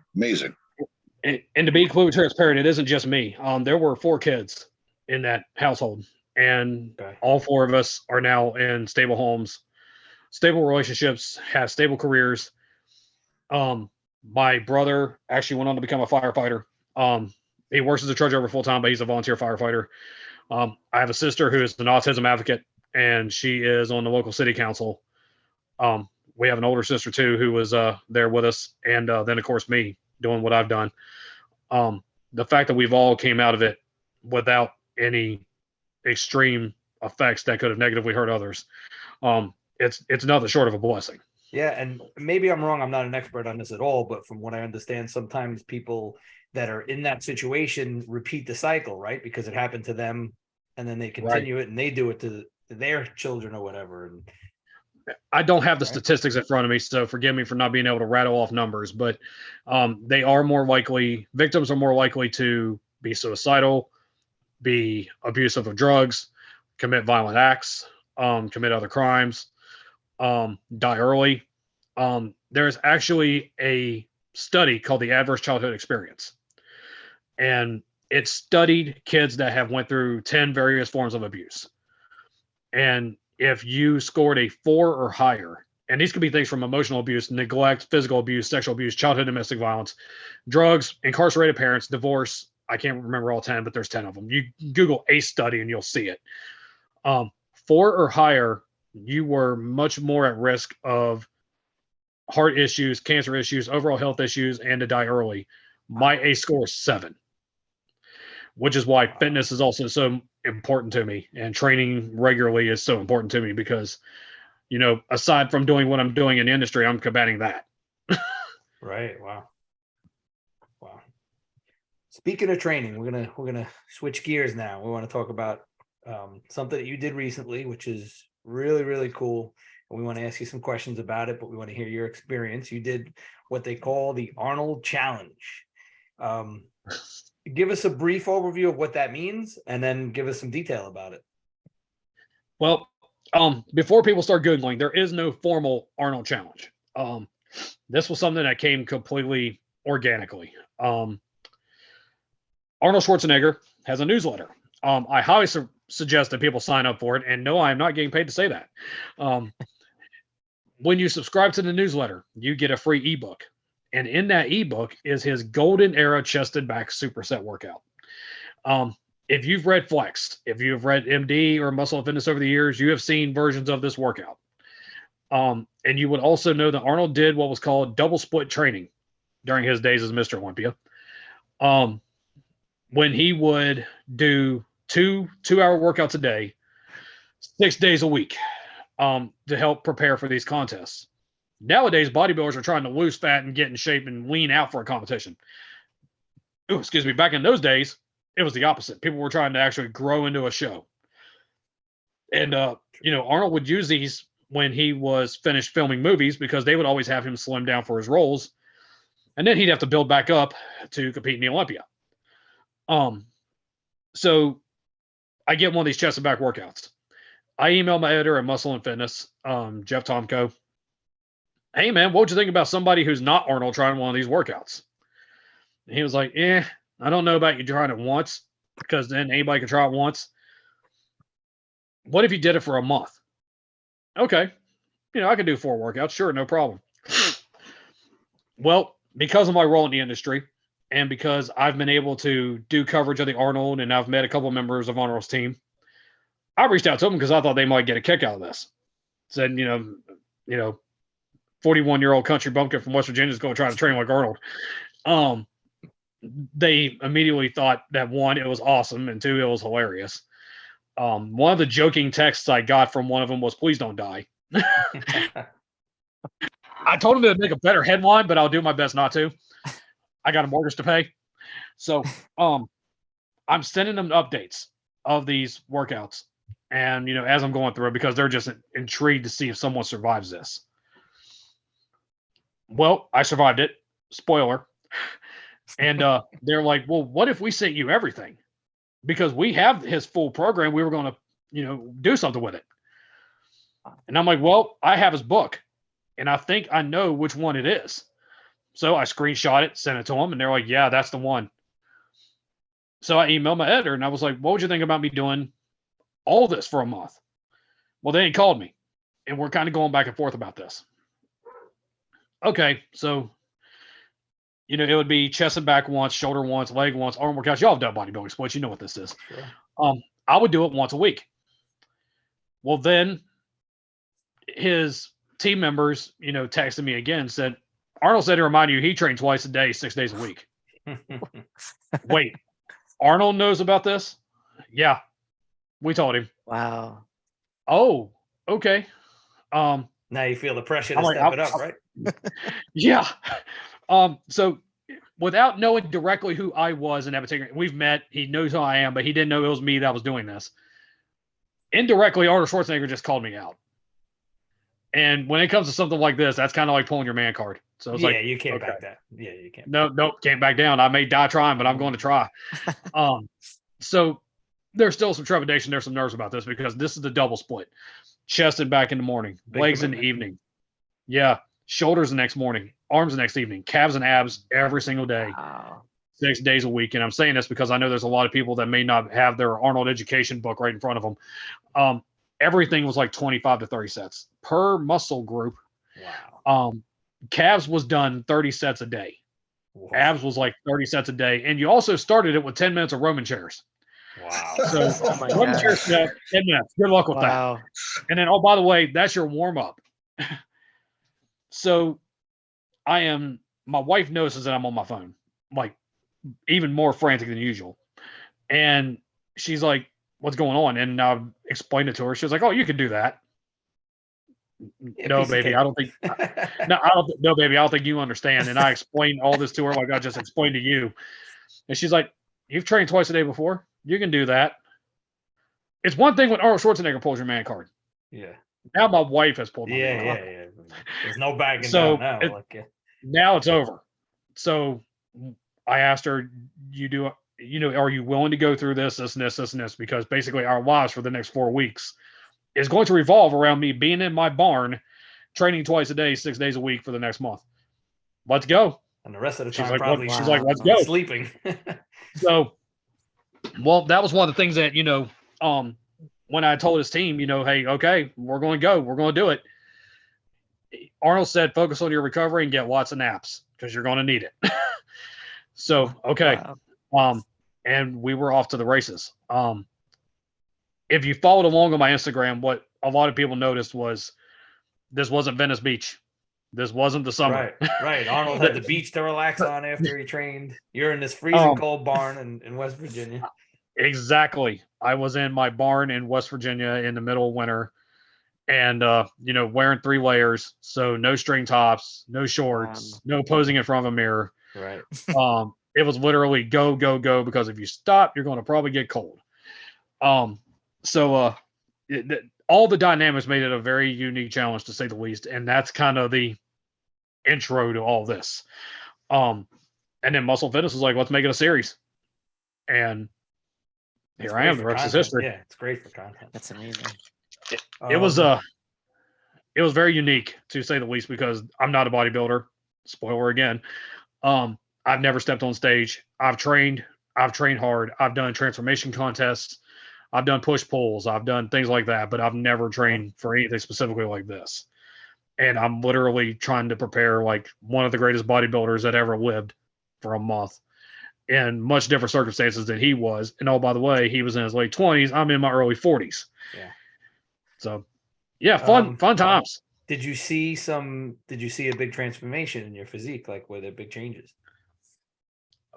And to be completely transparent, it isn't just me. There were 4 kids in that household, and all 4 of us are now in stable homes, stable relationships, have stable careers. My brother actually went on to become a firefighter. He works as a truck driver full time, but he's a volunteer firefighter. I have a sister who is an autism advocate, and she is on the local city council. We have an older sister too, who was there with us. And then of course me doing what I've done. The fact that we've all came out of it without any extreme effects that could have negatively hurt others. It's nothing short of a blessing. Yeah. And maybe I'm wrong. I'm not an expert on this at all, but from what I understand, sometimes people that are in that situation repeat the cycle, right? Because it happened to them and then they continue it and they do it to their children or whatever. And I don't have the statistics in front of me, so forgive me for not being able to rattle off numbers, but they are more likely, victims are more likely to be suicidal, be abusive of drugs, commit violent acts, commit other crimes, die early. There's actually a study called the Adverse Childhood Experience, and it studied kids that have went through 10 various forms of abuse. And if you scored a 4 or higher, and these could be things from emotional abuse, neglect, physical abuse, sexual abuse, childhood domestic violence, drugs, incarcerated parents, divorce. I can't remember all 10, but there's 10 of them. You Google ACE study and you'll see it. 4 or higher, you were much more at risk of heart issues, cancer issues, overall health issues, and to die early. My ACE score is 7, which is why fitness is also so important to me, and training regularly is so important to me because, aside from doing what I'm doing in the industry, I'm combating that. Right. Wow. Speaking of training, we're gonna switch gears now. We want to talk about something that you did recently, which is really, really cool. And we want to ask you some questions about it, but we want to hear your experience. You did what they call the Arnold Challenge. Give us a brief overview of what that means, and then give us some detail about it. Well, before people start Googling, there is no formal Arnold Challenge. This was something that came completely organically. Arnold Schwarzenegger has a newsletter. I highly suggest that people sign up for it. And no, I am not getting paid to say that. When you subscribe to the newsletter, you get a free ebook. And in that ebook is his golden era chested back superset workout. If you've read Flex, if you've read MD or Muscle and Fitness over the years, you have seen versions of this workout. And you would also know that Arnold did what was called double split training during his days as Mr. Olympia. When he would do two-hour workouts a day, 6 days a week, to help prepare for these contests. Nowadays, bodybuilders are trying to lose fat and get in shape and lean out for a competition. Ooh, excuse me. Back in those days, it was the opposite. People were trying to actually grow into a show. And, Arnold would use these when he was finished filming movies because they would always have him slim down for his roles. And then he'd have to build back up to compete in the Olympia. So I get one of these chest and back workouts. I email my editor at Muscle and Fitness, Jeff Tomko. Hey man, what would you think about somebody who's not Arnold trying one of these workouts? And he was like, I don't know about you trying it once because then anybody can try it once. What if you did it for a month? Okay. I can do 4 workouts. Sure. No problem. Well, because of my role in the industry, and because I've been able to do coverage of the Arnold, and I've met a couple of members of Arnold's team, I reached out to them because I thought they might get a kick out of this. Said, 41-year-old country bumpkin from West Virginia is going to try to train like Arnold. They immediately thought that 1, it was awesome, and 2, it was hilarious. One of the joking texts I got from one of them was, "Please don't die." I told him to make a better headline, but I'll do my best not to. I got a mortgage to pay. So I'm sending them updates of these workouts. And, as I'm going through it, because they're just intrigued to see if someone survives this. Well, I survived it. Spoiler. And they're like, well, what if we sent you everything? Because we have his full program. We were going to, do something with it. And I'm like, well, I have his book. And I think I know which one it is. So I screenshot it, sent it to them, and they're like, yeah, that's the one. So I emailed my editor, and I was like, what would you think about me doing all this for a month? Well, they ain't called me, and we're kind of going back and forth about this. Okay, so, it would be chest and back once, shoulder once, leg once, arm workouts. Y'all have done bodybuilding sports. You know what this is. Sure. I would do it once a week. Well, then his team members, texted me again, said, Arnold said to remind you, he trained twice a day, 6 days a week. Wait, Arnold knows about this? Yeah, we told him. Wow. Oh, okay. Now you feel the pressure to step it up, right? Yeah. So without knowing directly who I was in that particular, we've met, he knows who I am, but he didn't know it was me that was doing this. Indirectly, Arnold Schwarzenegger just called me out. And when it comes to something like this, that's kind of like pulling your man card. So it's like, you can't back that. Yeah, you can't. No, can't back down. I may die trying, but I'm going to try. So there's still some trepidation. There's some nerves about this because this is the double split. Chest and back in the morning, legs in the evening. Yeah. Shoulders the next morning, arms the next evening, calves and abs every single day, 6 days a week. And I'm saying this because I know there's a lot of people that may not have their Arnold education book right in front of them. Everything was like 25 to 30 sets per muscle group. Wow. Calves was done 30 sets a day. Wow. Abs was like 30 sets a day. And you also started it with 10 minutes of Roman chairs. Wow. So Oh my run the chair gosh. step, 10 minutes. Good luck with that. Wow. And then, oh, by the way, that's your warm up. So my wife notices that I'm on my phone, like even more frantic than usual. And she's like, what's going on? And I explained it to her. She was like, oh, you can do that. Yeah, No, piece of baby, cake. I don't think, no, baby, I don't think you understand. And I explained all this to her like I just explained to you. And she's like, you've trained twice a day before. You can do that. It's one thing when Arnold Schwarzenegger pulls your man card. Yeah. Now my wife has pulled my Yeah, man yeah, card. yeah. There's no backing So down now. now it's over. So I asked her, are you willing to go through this, and this? Because basically our lives for the next 4 weeks is going to revolve around me being in my barn, training twice a day, 6 days a week for the next month. Let's go. And the rest of the She's time, like, probably she's like, let's Wow. go. sleeping. So, well, that was one of the things that, when I told his team, hey, okay, we're going to go. We're going to do it. Arnold said, focus on your recovery and get lots of naps because you're going to need it. So, okay. Wow. And we were off to the races. If you followed along on my Instagram, what a lot of people noticed was this wasn't Venice Beach. This wasn't the summer. Right. Arnold had the beach to relax on after he trained. You're in this freezing cold barn in West Virginia. Exactly. I was in my barn in West Virginia in the middle of winter and, wearing 3 layers. So no string tops, no shorts, no posing in front of a mirror. Right. It was literally go, go, go, because if you stop, you're going to probably get cold. So all the dynamics made it a very unique challenge, to say the least. And that's kind of the intro to all this. And then Muscle Fitness was like, let's make it a series. And It's here I great am. The for rest is content. history. Yeah, it's great for content. That's amazing. It was very unique, to say the least, because I'm not a bodybuilder. Spoiler again. I've never stepped on stage. I've trained hard. I've done transformation contests. I've done push pulls. I've done things like that, but I've never trained for anything specifically like this. And I'm literally trying to prepare like one of the greatest bodybuilders that ever lived for a month in much different circumstances than he was. And oh, by the way, he was in his late 20s. I'm in my early 40s. Yeah. So yeah, fun times. Did you see a big transformation in your physique? Like, were there big changes?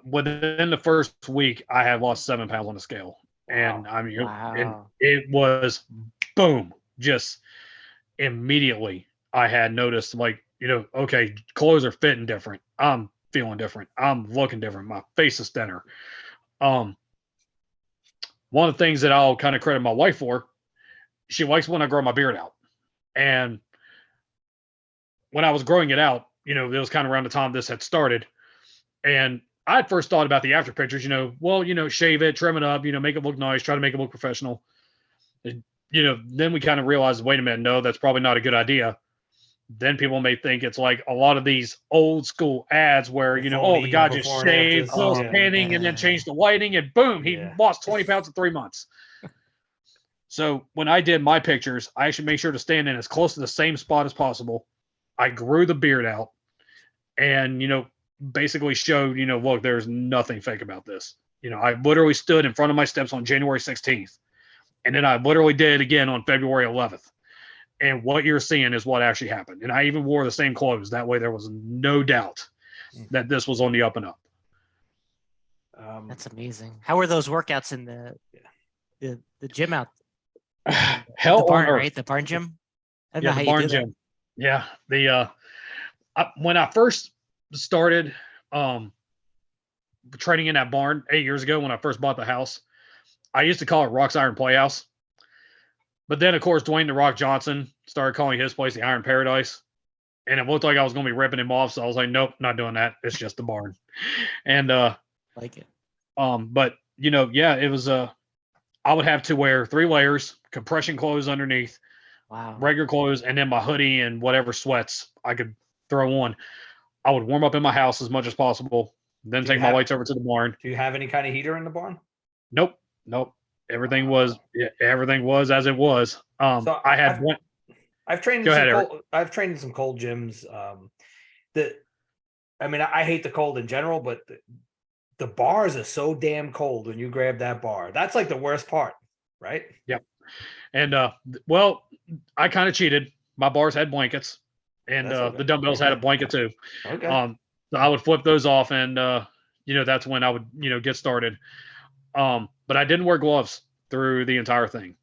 Within the first week, I had lost 7 pounds on the scale. Wow. And I mean, Wow. it was boom, just immediately I had noticed, like, okay, clothes are fitting different. I'm feeling different. I'm looking different. My face is thinner. One of the things that I'll kind of credit my wife for, she likes when I grow my beard out. And when I was growing it out, it was kind of around the time this had started. And I had first thought about the after pictures, shave it, trim it up, make it look nice, try to make it look professional. And, then we kind of realized, wait a minute, no, that's probably not a good idea. Then people may think it's like a lot of these old school ads where, the guy just shaved, panning, and then changed the lighting, and boom, he lost 20 pounds in 3 months. So when I did my pictures, I should make sure to stand in as close to the same spot as possible. I grew the beard out and, basically showed, look, there's nothing fake about this. I literally stood in front of my steps on January 16th. And then I literally did it again on February 11th. And what you're seeing is what actually happened. And I even wore the same clothes. That way there was no doubt that this was on the up and up. That's amazing. How were those workouts in the gym out? Hell the barn, on earth. Right? The barn gym? I don't Yeah, know how the you barn do that. gym. Yeah. When I first started training in that barn 8 years ago, when I first bought the house, I used to call it Rock's Iron Playhouse. But then, of course, Dwayne "The Rock" Johnson started calling his place the Iron Paradise. And it looked like I was going to be ripping him off. So I was like, nope, not doing that. It's just the barn. And like it. but it was I would have to wear 3 layers, compression clothes underneath, Wow. regular clothes, and then my hoodie and whatever sweats I could throw on. I would warm up in my house as much as possible, then take my weights over to the barn. Do you have any kind of heater in the barn? Nope. Everything was as it was. So I had one. I've trained. I've trained in some cold gyms. I hate the cold in general, but the bars are so damn cold when you grab that bar. That's like the worst part, right? Yep. And well, I kind of cheated. My bars had blankets, and That's okay. the dumbbells had a blanket too. Okay. So I would flip those off, and that's when I would get started. But I didn't wear gloves through the entire thing,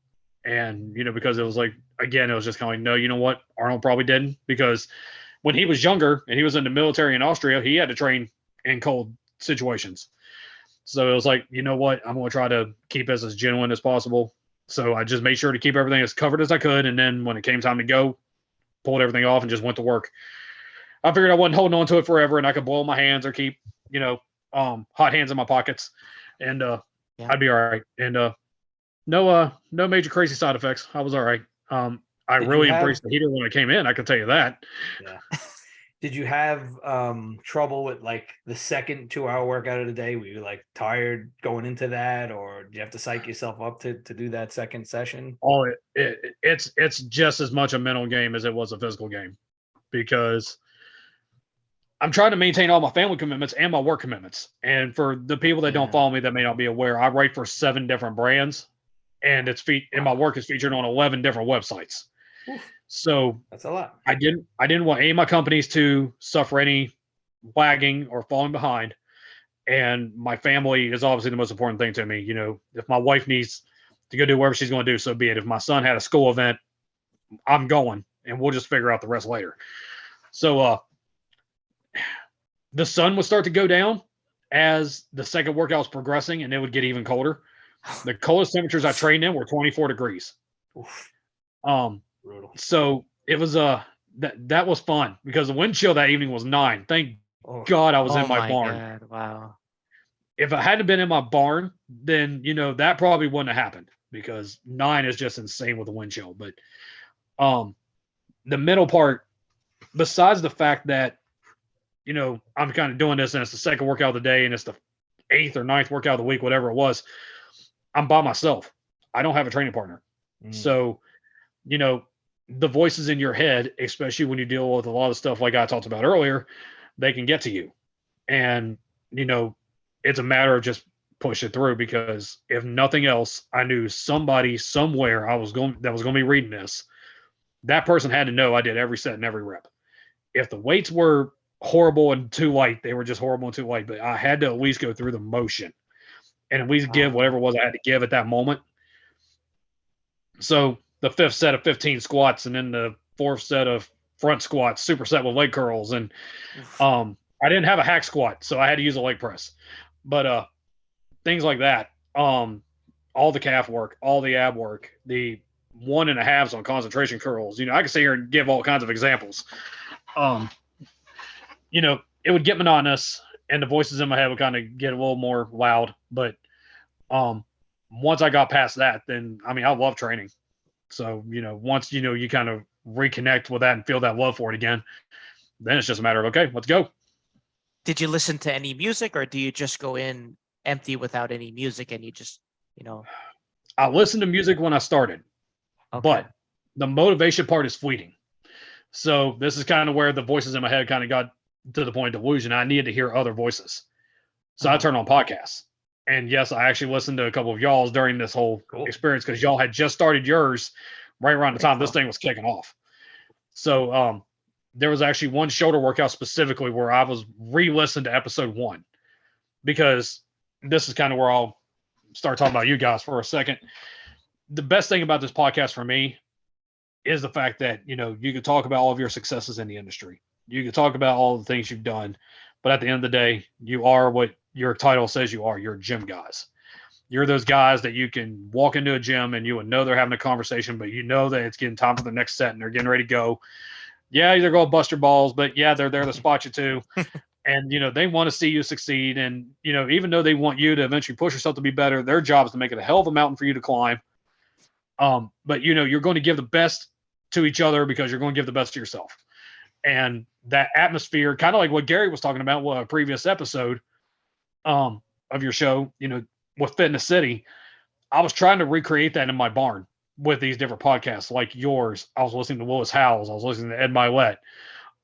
and because it was like, again, it was just kind of like, no, you know what, Arnold probably didn't, because when he was younger and he was in the military in Austria, he had to train in cold situations. So it was like, you know what, I'm going to try to keep this as genuine as possible. So I just made sure to keep everything as covered as I could. And then when it came time to go, pulled everything off and just went to work. I figured I wasn't holding on to it forever and I could boil my hands or keep, hot hands in my pockets, and I'd be all right. And no major crazy side effects. I was all right. I really embraced the heater when I came in. I can tell you that. Yeah. Did you have trouble with like the second 2-hour workout of the day? Were you like tired going into that, or do you have to psych yourself up to do that second session? Oh, it's just as much a mental game as it was a physical game, because I'm trying to maintain all my family commitments and my work commitments. And for the people that don't follow me that may not be aware, I write for 7 different brands, and and my work is featured on 11 different websites. Oof. So that's a lot. I didn't want any of my companies to suffer any lagging or falling behind. And my family is obviously the most important thing to me. If my wife needs to go do whatever she's going to do, so be it. If my son had a school event, I'm going, and we'll just figure out the rest later. So the sun would start to go down as the second workout was progressing, and it would get even colder. The coldest temperatures I trained in were 24 degrees. Oof. Brutal. So it was that was fun, because the wind chill that evening was 9. Thank God I was in my barn. God, wow. If I hadn't been in my barn, then that probably wouldn't have happened, because 9 is just insane with the wind chill. But the middle part, besides the fact that I'm kind of doing this and it's the second workout of the day and it's the 8th or 9th workout of the week, whatever it was, I'm by myself. I don't have a training partner. So the voices in your head, especially when you deal with a lot of stuff like I talked about earlier, they can get to you. And, it's a matter of just push it through, because if nothing else, I knew somebody somewhere that was going to be reading this. That person had to know I did every set and every rep. If the weights were horrible and too light, they were just horrible and too light, but I had to at least go through the motion and at least give whatever it was I had to give at that moment. So the 5th set of 15 squats, and then the 4th set of front squats, superset with leg curls. And I didn't have a hack squat, so I had to use a leg press. But things like that, all the calf work, all the ab work, the 1.5s on concentration curls. I can sit here and give all kinds of examples. It would get monotonous, and the voices in my head would kind of get a little more loud. But once I got past that, then I love training. So once you kind of reconnect with that and feel that love for it again, then it's just a matter of, okay, let's go. Did you listen to any music, or do you just go in empty without any music and you just I listened to music when I started, but the motivation part is fleeting. So this is kind of where the voices in my head kind of got to the point of delusion. I needed to hear other voices. So I turned on podcasts. And yes, I actually listened to a couple of y'all's during this whole experience, because y'all had just started yours right around the time this thing was kicking off. So there was actually one shoulder workout specifically where I was re-listening to episode 1, because this is kind of where I'll start talking about you guys for a second. The best thing about this podcast for me is the fact that, you can talk about all of your successes in the industry. You can talk about all the things you've done, but at the end of the day, you are what your title says you are. You're gym guys. You're those guys that you can walk into a gym and you would know they're having a conversation, but that it's getting time for the next set and they're getting ready to go. Yeah, they're going to bust your balls, but yeah, they're there to spot you too. And, they want to see you succeed. And, even though they want you to eventually push yourself to be better, their job is to make it a hell of a mountain for you to climb. But, you're going to give the best to each other, because you're going to give the best to yourself. And that atmosphere, kind of like what Gary was talking about with a previous episode of your show, with Fitness City, I was trying to recreate that in my barn with these different podcasts like yours. I was listening to Willis Howells. I was listening to Ed Milet.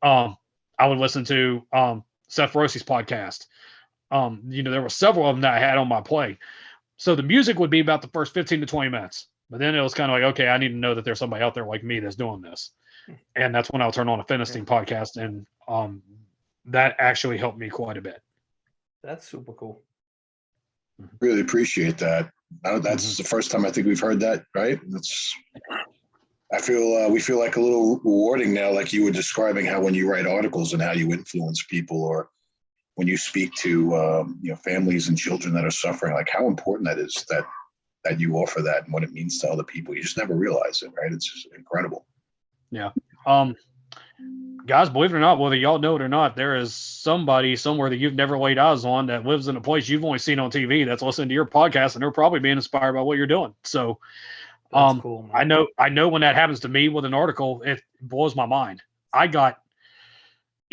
I would listen to Seth Rossi's podcast. There were several of them that I had on my play. So the music would be about the first 15 to 20 minutes. But then it was kind of like, okay, I need to know that there's somebody out there like me that's doing this. And that's when I'll turn on a Finisting podcast. And that actually helped me quite a bit. That's super cool. Really appreciate that. That's the first time I think we've heard that, right? I feel we feel like a little rewarding now, like you were describing how when you write articles and how you influence people, or when you speak to families and children that are suffering, like how important that is that you offer that and what it means to other people. You just never realize it, right? It's just incredible. Yeah. Guys, believe it or not, whether y'all know it or not, there is somebody somewhere that you've never laid eyes on that lives in a place you've only seen on TV that's listening to your podcast, and they're probably being inspired by what you're doing. So that's cool, man. I know when that happens to me with an article, it blows my mind. I got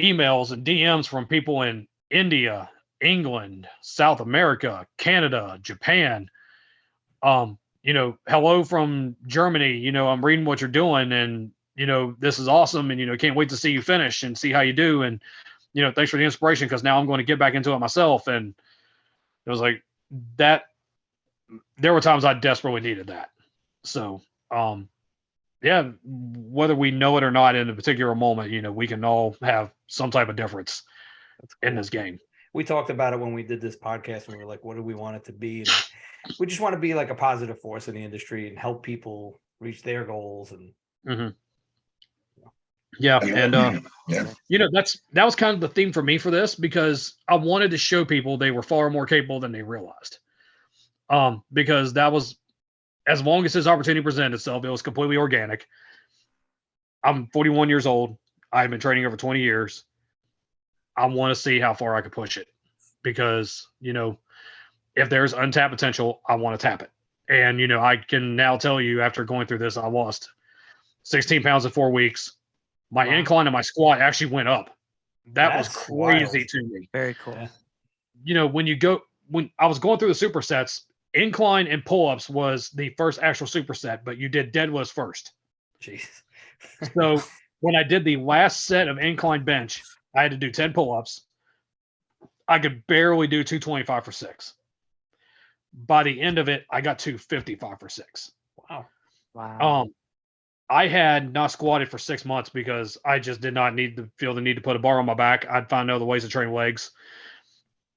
emails and DMs from people in India, England, South America, Canada, Japan. Hello from Germany. I'm reading what you're doing, and this is awesome, and can't wait to see you finish and see how you do, and thanks for the inspiration, because now I'm going to get back into it myself. And it was like that. There were times I desperately needed that. So whether we know it or not in a particular moment, we can all have some type of difference in this game. We talked about it when we did this podcast, and we were like, what do we want it to be? And we just want to be like a positive force in the industry and help people reach their goals. And that was kind of the theme for me for this, because I wanted to show people they were far more capable than they realized. Because that was, as long as this opportunity presented itself, it was completely organic. I'm 41 years old. I've been training over 20 years. I want to see how far I could push it, because, if there's untapped potential, I want to tap it. And, I can now tell you, after going through this, I lost 16 pounds in 4 weeks. My incline and my squat actually went up. That's was crazy wild to me. Very cool. When I was going through the supersets, incline and pull-ups was the first actual superset, but you did deadlifts first. Jeez. So when I did the last set of incline bench, I had to do 10 pull-ups. I could barely do 225 for 6. By the end of it, I got 255 for 6. Wow. I had not squatted for 6 months because I just did not feel the need to put a bar on my back. I'd find other ways to train legs,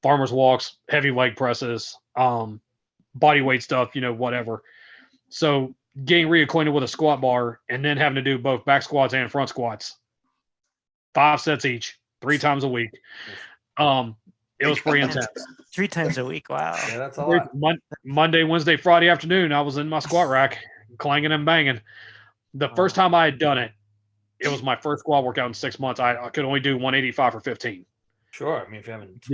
farmer's walks, heavy leg presses, body weight stuff, whatever. So getting reacquainted with a squat bar and then having to do both back squats and front squats, 5 sets each, 3 times a week. It was pretty intense. 3 times a week. Wow. Yeah, that's a lot. Monday, Wednesday, Friday afternoon, I was in my squat rack, clanging and banging. The first time I had done it, it was my first squat workout in 6 months. I could only do 185 for 15. Sure. I mean, if you haven't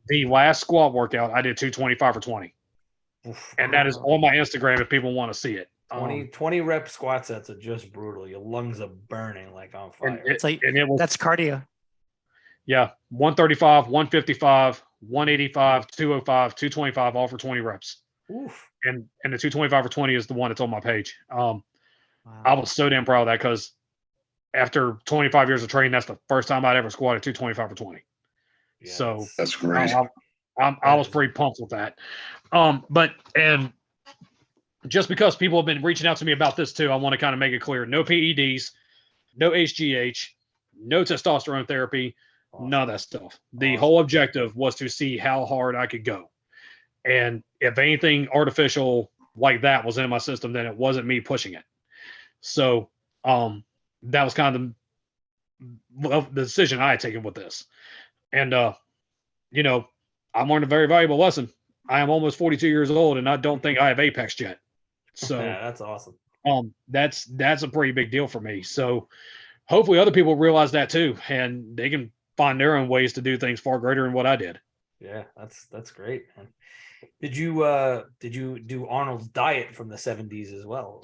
the last squat workout, I did 225 for 20. Oof, and that is on my Instagram if people want to see it. 20 rep squat sets are just brutal. Your lungs are burning like on fire. That's cardio. Yeah. 135, 155, 185, 205, 225, all for 20 reps. Oof. And the 225 for 20 is the one that's on my page. I was so damn proud of that, because after 25 years of training, that's the first time I'd ever squatted 225 for 20. Yeah, so that's great. I was pretty pumped with that. And just because people have been reaching out to me about this too, I want to kind of make it clear: no PEDs, no HGH, no testosterone therapy, none of that stuff. The whole objective was to see how hard I could go. And if anything artificial like that was in my system, then it wasn't me pushing it. So that was kind of the decision I had taken with this. And, I learned a very valuable lesson. I am almost 42 years old, and I don't think I have Apex yet. So yeah, that's awesome. That's a pretty big deal for me. So hopefully other people realize that too, and they can find their own ways to do things far greater than what I did. Yeah, that's great, man. Did you do Arnold's diet from the 70s as well?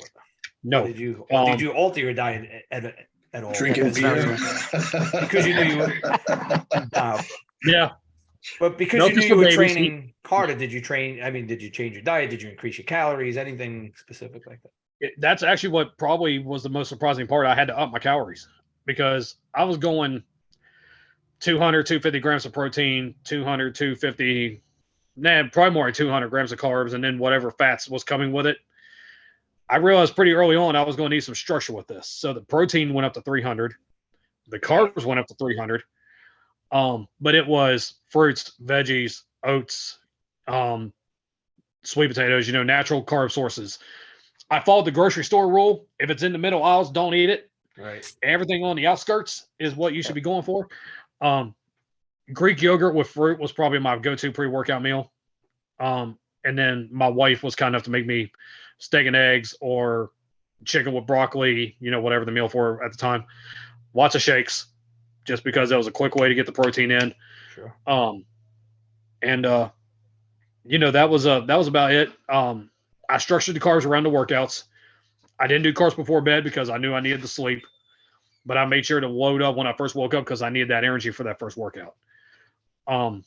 No. Or did you alter your diet at all? Drinking beer because you knew you were. Yeah. But because you knew you were training harder, did you change your diet? Did you increase your calories? Anything specific like that? That's actually what probably was the most surprising part. I had to up my calories, because I was going 200, 250 grams of protein, 200, 250, probably more than 200 grams of carbs, and then whatever fats was coming with it. I realized pretty early on I was going to need some structure with this. So the protein went up to 300. The carbs went up to 300. But it was fruits, veggies, oats, sweet potatoes, natural carb sources. I followed the grocery store rule. If it's in the middle aisles, don't eat it. Right. Everything on the outskirts is what you should be going for. Greek yogurt with fruit was probably my go-to pre-workout meal. And then my wife was kind enough to make me steak and eggs or chicken with broccoli, whatever the meal for at the time. Lots of shakes, just because that was a quick way to get the protein in. Sure. That was about it. I structured the carbs around the workouts. I didn't do carbs before bed because I knew I needed to sleep, but I made sure to load up when I first woke up because I needed that energy for that first workout. That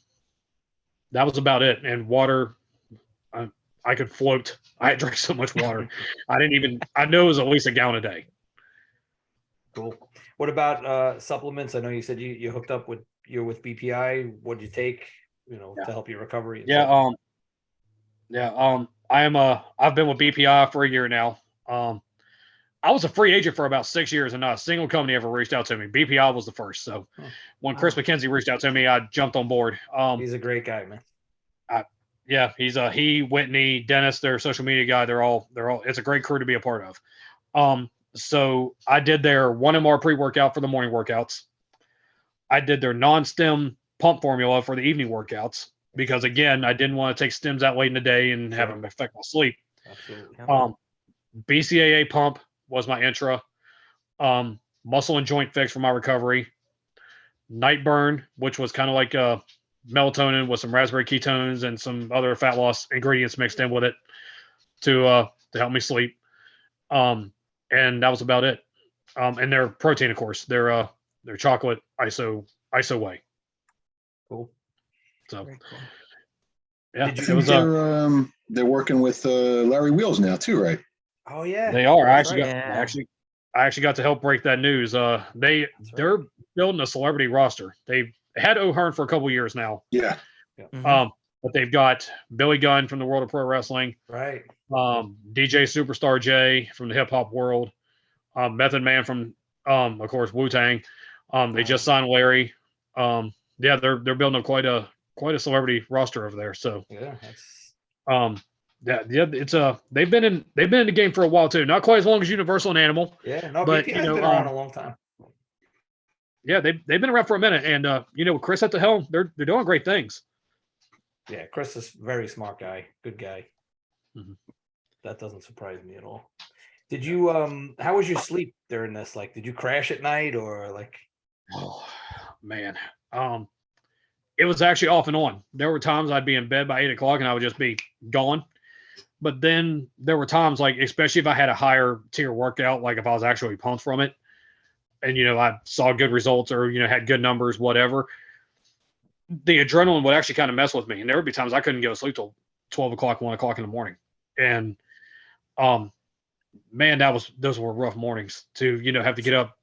was about it. And water, I could float. I drank so much water. I know it was at least a gallon a day. Cool. What about supplements? I know you said you hooked up with BPI. What did you take, to help your recovery? I've been with BPI for a year now. I was a free agent for about 6 years and not a single company ever reached out to me. BPI was the first. So when Chris McKenzie reached out to me, I jumped on board. He's a great guy, man. He's Whitney, Dennis, their social media guy. They're all, it's a great crew to be a part of. So I did their 1MR pre-workout for the morning workouts. I did their non-stem pump formula for the evening workouts because, again, I didn't want to take stems that late in the day and have them affect my sleep. Absolutely. BCAA pump was my intra. Muscle and joint fix for my recovery. Night burn, which was kind of like melatonin with some raspberry ketones and some other fat loss ingredients mixed in with it to help me sleep. And that was about it. And their protein, of course, their chocolate ISO whey. Cool. So, Very cool. yeah, it was. They're working with Larry Wheels now too, right? Oh yeah, they are. I That's actually got to help break that news. They're building a celebrity roster. They've had O'Hearn for a couple years now. Yeah. Mhm. But they've got Billy Gunn from the world of pro wrestling. Right. DJ Superstar J from the hip hop world. Method Man from, of course, Wu-Tang. They just signed Larry. They're building up quite a celebrity roster over there. So yeah, that's it's they've been in the game for a while too. Not quite as long as Universal and Animal. yeah. No, but BPI's been around a long time. Yeah, they've been around for a minute, and Chris at the helm, they're doing great things. Yeah, Chris is a very smart guy, good guy. Mhm. That doesn't surprise me at all. Did you how was your sleep during this? Like, did you crash at night or like? Oh man, it was actually off and on. There were times I'd be in bed by 8 o'clock and I would just be gone. But then there were times, like, especially if I had a higher tier workout, like if I was actually pumped from it, and I saw good results or had good numbers, whatever, the adrenaline would actually kind of mess with me, and there would be times I couldn't go to sleep till 12 o'clock, 1 o'clock in the morning, and man, those were rough mornings to have to get up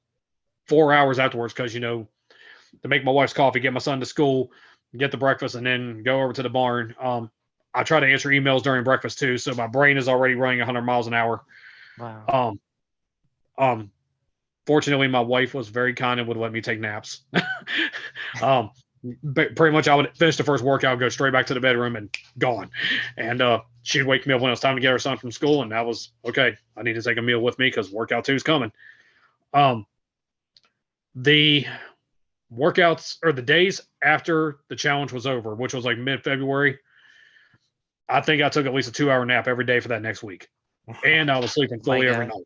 4 hours afterwards because to make my wife's coffee, get my son to school, get the breakfast, and then go over to the barn. I try to answer emails during breakfast too, so my brain is already running 100 miles an hour. Wow. Fortunately, my wife was very kind and would let me take naps. But pretty much I would finish the first workout, go straight back to the bedroom and gone. And she'd wake me up when it was time to get her son from school. And that was, okay, I need to take a meal with me because workout 2 is coming. The workouts or the days after the challenge was over, which was like mid-February, I think I took at least a 2-hour nap every day for that next week. And I was sleeping fully every night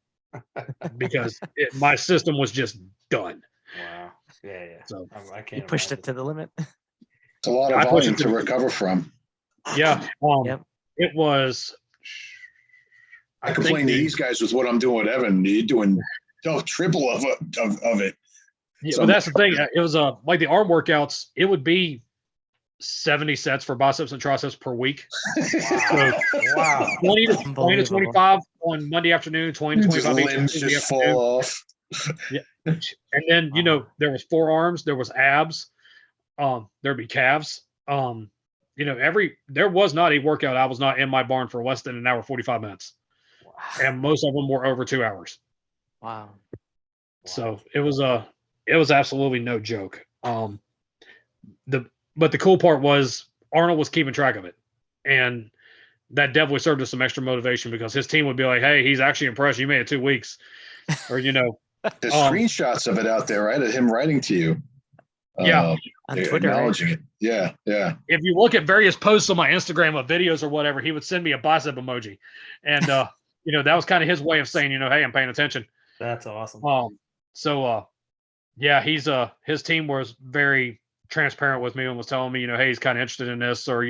because my system was just done. Wow. Yeah. So I can't. You pushed imagine. it to the limit. It's a lot of volume to recover from. Yeah. Yep. It was. I complain to these guys with what I'm doing with Evan. You're doing triple of it. Yeah, So but that's the thing. It was like the arm workouts. It would be 70 sets for biceps and triceps per week. Wow. 20 to 25 on Monday afternoon, 20 to 25 limbs just fall off. Yeah. And then, there was forearms, there was abs, There'd be calves. There was not a workout I was not in my barn for less than an hour 45 minutes, and most of them were over 2 hours. Wow. So it was absolutely no joke. But the cool part was Arnold was keeping track of it, and that definitely served as some extra motivation because his team would be like, "Hey, he's actually impressed. You made it 2 weeks," or There's screenshots of it out there, right? Of him writing to you. Yeah. On Twitter, acknowledging it. Yeah, yeah. If you look at various posts on my Instagram of videos or whatever, he would send me a bicep emoji, and that was kind of his way of saying, "Hey, I'm paying attention." That's awesome. Yeah, his team was very transparent with me and was telling me, hey, he's kind of interested in this, or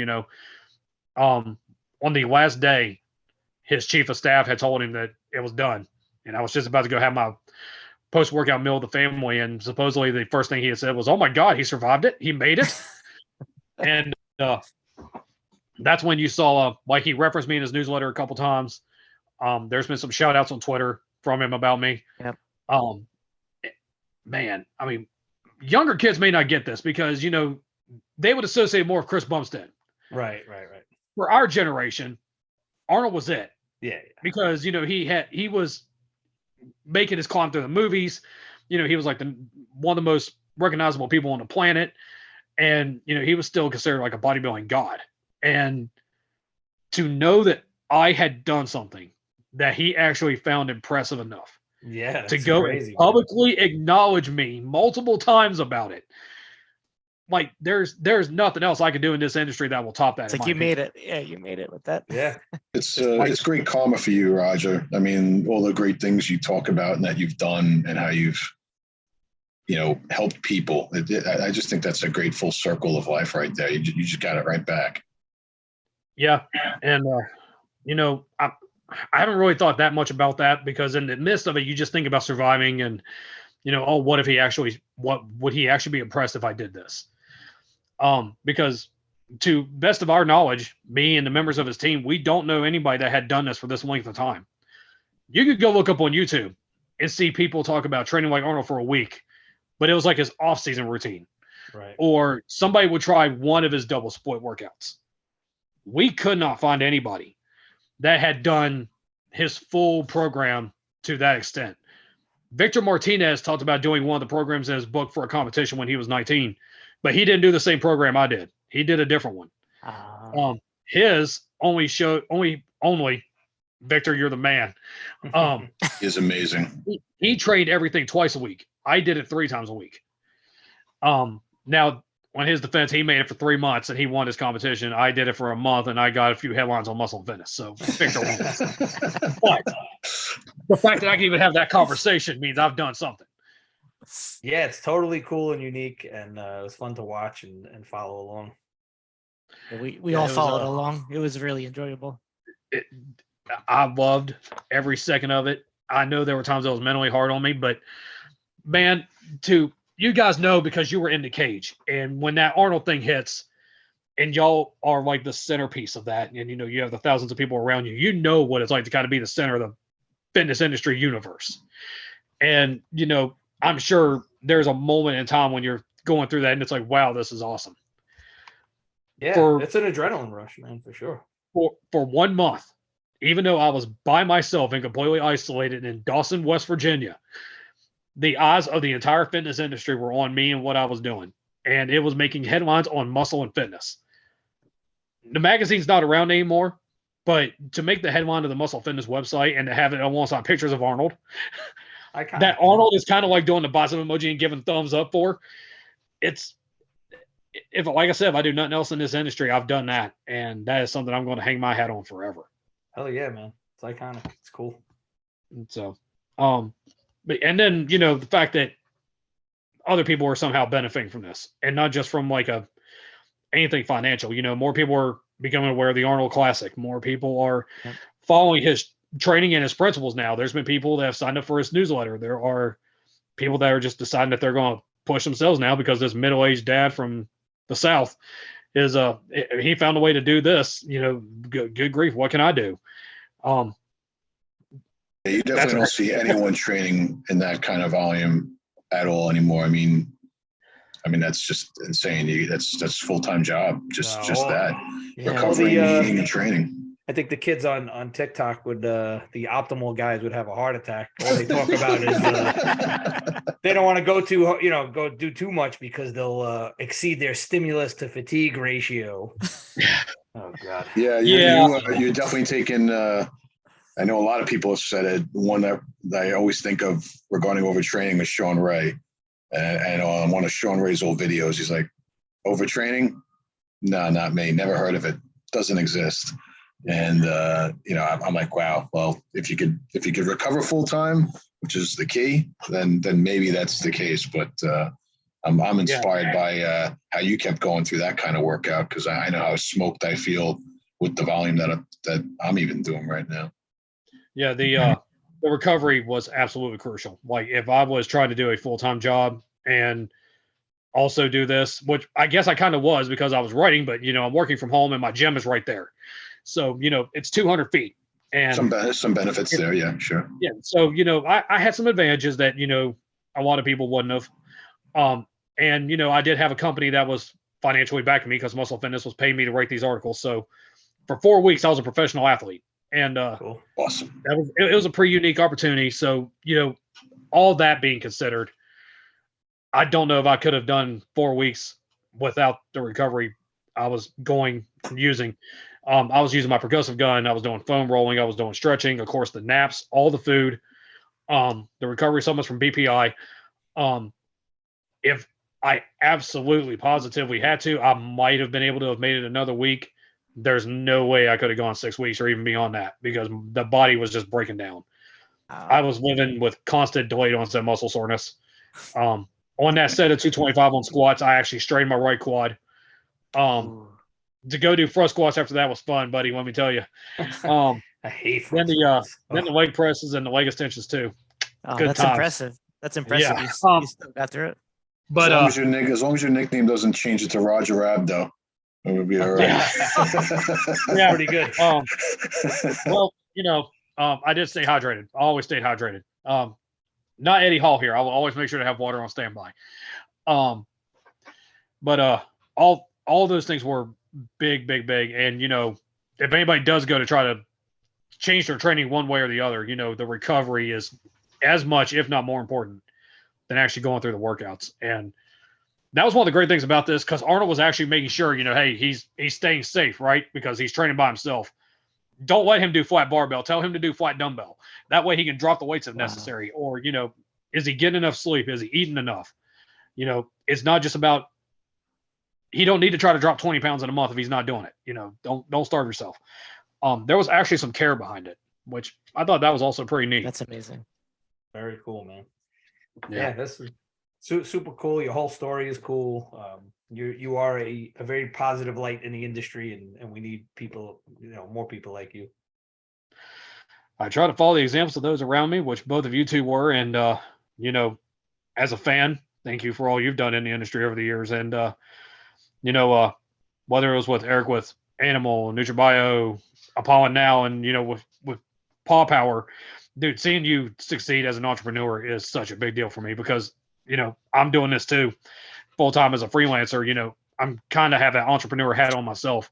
on the last day, his chief of staff had told him that it was done, and I was just about to go have my post-workout meal with the family, and supposedly the first thing he had said was, "Oh my God, he survived it. He made it." And that's when you saw, like, he referenced me in his newsletter a couple times. There's been some shout outs on Twitter from him about me. Yep. Man, I mean, younger kids may not get this because, they would associate more of Chris Bumstead. Right. For our generation, Arnold was it. Yeah. Because, he was making his climb through the movies. He was like one of the most recognizable people on the planet. And, he was still considered like a bodybuilding god. And to know that I had done something that he actually found impressive enough to go crazy, and publicly acknowledge me multiple times about it. Like there's nothing else I can do in this industry that will top that. It's like you made it. Yeah, you made it with that. Yeah. It's great karma for you, Roger. I mean, all the great things you talk about and that you've done and how you've, helped people. I just think that's a great full circle of life right there. You just got it right back. Yeah. And, I haven't really thought that much about that because in the midst of it, you just think about surviving and, what would he actually be impressed if I did this? Because to best of our knowledge, me and the members of his team, we don't know anybody that had done this for this length of time. You could go look up on YouTube and see people talk about training like Arnold for a week, but it was like his off-season routine. Right. Or somebody would try one of his double split workouts. We could not find anybody that had done his full program to that extent. Victor Martinez talked about doing one of the programs in his book for a competition when he was 19, but he didn't do the same program I did. He did a different one. His only Victor, you're the man. Is amazing. He trained everything twice a week. I did it 3 times a week. Now, on his defense, he made it for 3 months and he won his competition. I did it for a month and I got a few headlines on Muscle and Fitness. So Victor won. But the fact that I can even have that conversation means I've done something. Yeah, it's totally cool and unique, and it was fun to watch and follow along. We all followed along. It was really enjoyable. I loved every second of it. I know there were times that was mentally hard on me, but man, you guys know because you were in the cage, and when that Arnold thing hits, and y'all are like the centerpiece of that, and you have the thousands of people around you. You know what it's like to kind of be the center of the fitness industry universe, and I'm sure there's a moment in time when you're going through that, and it's like, wow, this is awesome. Yeah, it's an adrenaline rush, man, for sure. For 1 month, even though I was by myself and completely isolated in Dawson, West Virginia, the eyes of the entire fitness industry were on me and what I was doing. And it was making headlines on Muscle and Fitness. The magazine's not around anymore, but to make the headline of the Muscle Fitness website and to have it alongside pictures of Arnold, that Arnold is kind of like doing the bicep emoji and giving thumbs up for. Like I said, if I do nothing else in this industry, I've done that. And that is something I'm going to hang my hat on forever. Hell yeah, man. It's iconic. It's cool. And so, and then, the fact that other people are somehow benefiting from this and not just from like anything financial, more people are becoming aware of the Arnold Classic. More people are following his training and his principles now. There's been people that have signed up for his newsletter. There are people that are just deciding that they're going to push themselves now because this middle-aged dad from the South is he found a way to do this. Good grief, what can I do? You definitely don't see anyone training in that kind of volume at all anymore. I mean, I mean, that's just insane. That's full-time job. Just that Yeah, recovery, eating, and training. I think the kids on TikTok would the optimal guys would have a heart attack. All they talk about is they don't want to go do too much because they'll exceed their stimulus to fatigue ratio. Oh God. Yeah, you're definitely taking. I know a lot of people have said it. One that I always think of regarding overtraining is Sean Ray, and on one of Sean Ray's old videos, he's like, "Overtraining? No, not me. Never heard of it. Doesn't exist." And I'm like, wow. Well, if you could recover full time, which is the key, then maybe that's the case. But I'm inspired by how you kept going through that kind of workout, because I know how smoked I feel with the volume that I'm even doing right now. Yeah, the recovery was absolutely crucial. Like if I was trying to do a full-time job and also do this, which I guess I kind of was because I was writing, but I'm working from home and my gym is right there. So, it's 200 feet and some benefits there. Yeah, sure. Yeah. So, I had some advantages that, a lot of people wouldn't have. And, I did have a company that was financially backing me because Muscle Fitness was paying me to write these articles. So for 4 weeks, I was a professional athlete. And cool. Awesome. It was a pretty unique opportunity. So, all that being considered, I don't know if I could have done 4 weeks without the recovery I was using. I was using my percussive gun. I was doing foam rolling. I was doing stretching. Of course, the naps, all the food, the recovery supplements from BPI. If I absolutely positively had to, I might have been able to have made it another week. There's no way I could have gone 6 weeks or even beyond that because the body was just breaking down. I was living with constant delayed onset muscle soreness. On that set of 225 on squats, I actually strained my right quad. To go do front squats after that was fun, buddy. Let me tell you. I hate front squats. Then the leg presses and the leg extensions too. Oh, Good that's times. impressive. That's impressive. Yeah. You still got through it. But as long as your nickname doesn't change it to Roger Abdo, it would be all right. Yeah, pretty good. Well, I did stay hydrated. I always stayed hydrated. Not Eddie Hall here. I will always make sure to have water on standby. But all those things were big. And, if anybody does go to try to change their training one way or the other, the recovery is as much, if not more important than actually going through the workouts. And that was one of the great things about this, because Arnold was actually making sure, hey, he's staying safe, right? Because he's training by himself. Don't let him do flat barbell. Tell him to do flat dumbbell. That way he can drop the weights if necessary. Or, is he getting enough sleep? Is he eating enough? It's not just about, he don't need to try to drop 20 pounds in a month if he's not doing it. Don't starve yourself. There was actually some care behind it, which I thought that was also pretty neat. That's amazing. Very cool, man. Yeah, this is super cool. Your whole story is cool. You are a very positive light in the industry, and we need people, more people like you. I try to follow the examples of those around me, which both of you two were. And, as a fan, thank you for all you've done in the industry over the years. And, whether it was with Eric with Animal, NutriBio, Apollon now, and, with Paw Power, dude, seeing you succeed as an entrepreneur is such a big deal for me because, I'm doing this too full time as a freelancer. I'm kind of have that entrepreneur hat on myself.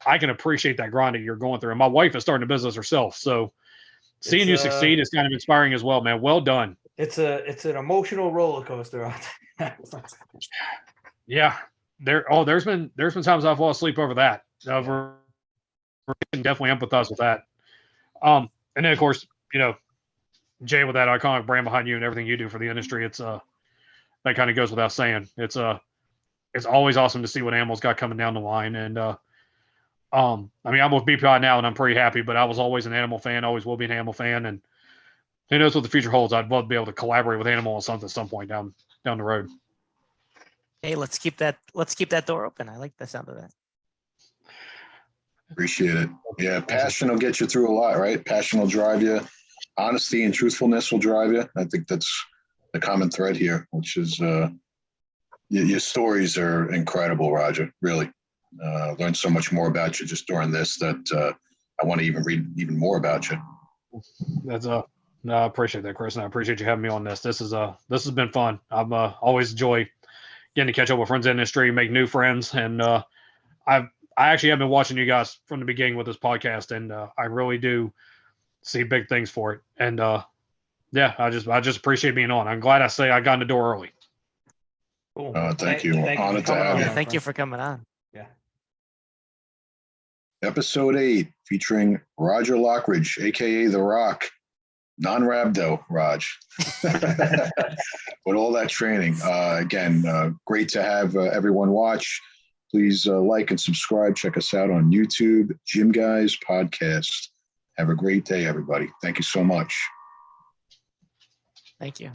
I can appreciate that grind that you're going through. And my wife is starting a business herself. So seeing you succeed is kind of inspiring as well, man. Well done. It's an emotional roller coaster out there. Yeah. There's been times I've lost sleep over that. I can definitely empathize with that. And then of course, Jay, with that iconic brand behind you and everything you do for the industry, it's that kind of goes without saying. It's always awesome to see what Animal's got coming down the line. And I'm with BPI now and I'm pretty happy, but I was always an Animal fan, always will be an Animal fan, and who knows what the future holds. I'd love to be able to collaborate with Animal on something at some point down the road. Hey, let's keep that door open. I like the sound of that. Appreciate it. Yeah, passion will get you through a lot, right? Passion will drive you. Honesty and truthfulness will drive you. I think that's the common thread here, which is your stories are incredible, Roger. Really. Learned so much more about you just during this that I want to even read even more about you. No, I appreciate that, Chris, and I appreciate you having me on this. This has been fun. I've always enjoy getting to catch up with friends in the industry, make new friends, and I actually have been watching you guys from the beginning with this podcast, and I really do see big things for it. And yeah, I just appreciate being on. I'm glad I got in the door early. Cool. Thank you. Thank you Honored for to coming have on, you. my Thank you friend. for coming on. Yeah. Episode 8 featuring Roger Lockridge, aka The Rock, non-rhabdo Raj, with all that training. Again, great to have everyone watch. Please like and subscribe. Check us out on YouTube, Gym Guys Podcast. Have a great day, everybody. Thank you so much. Thank you.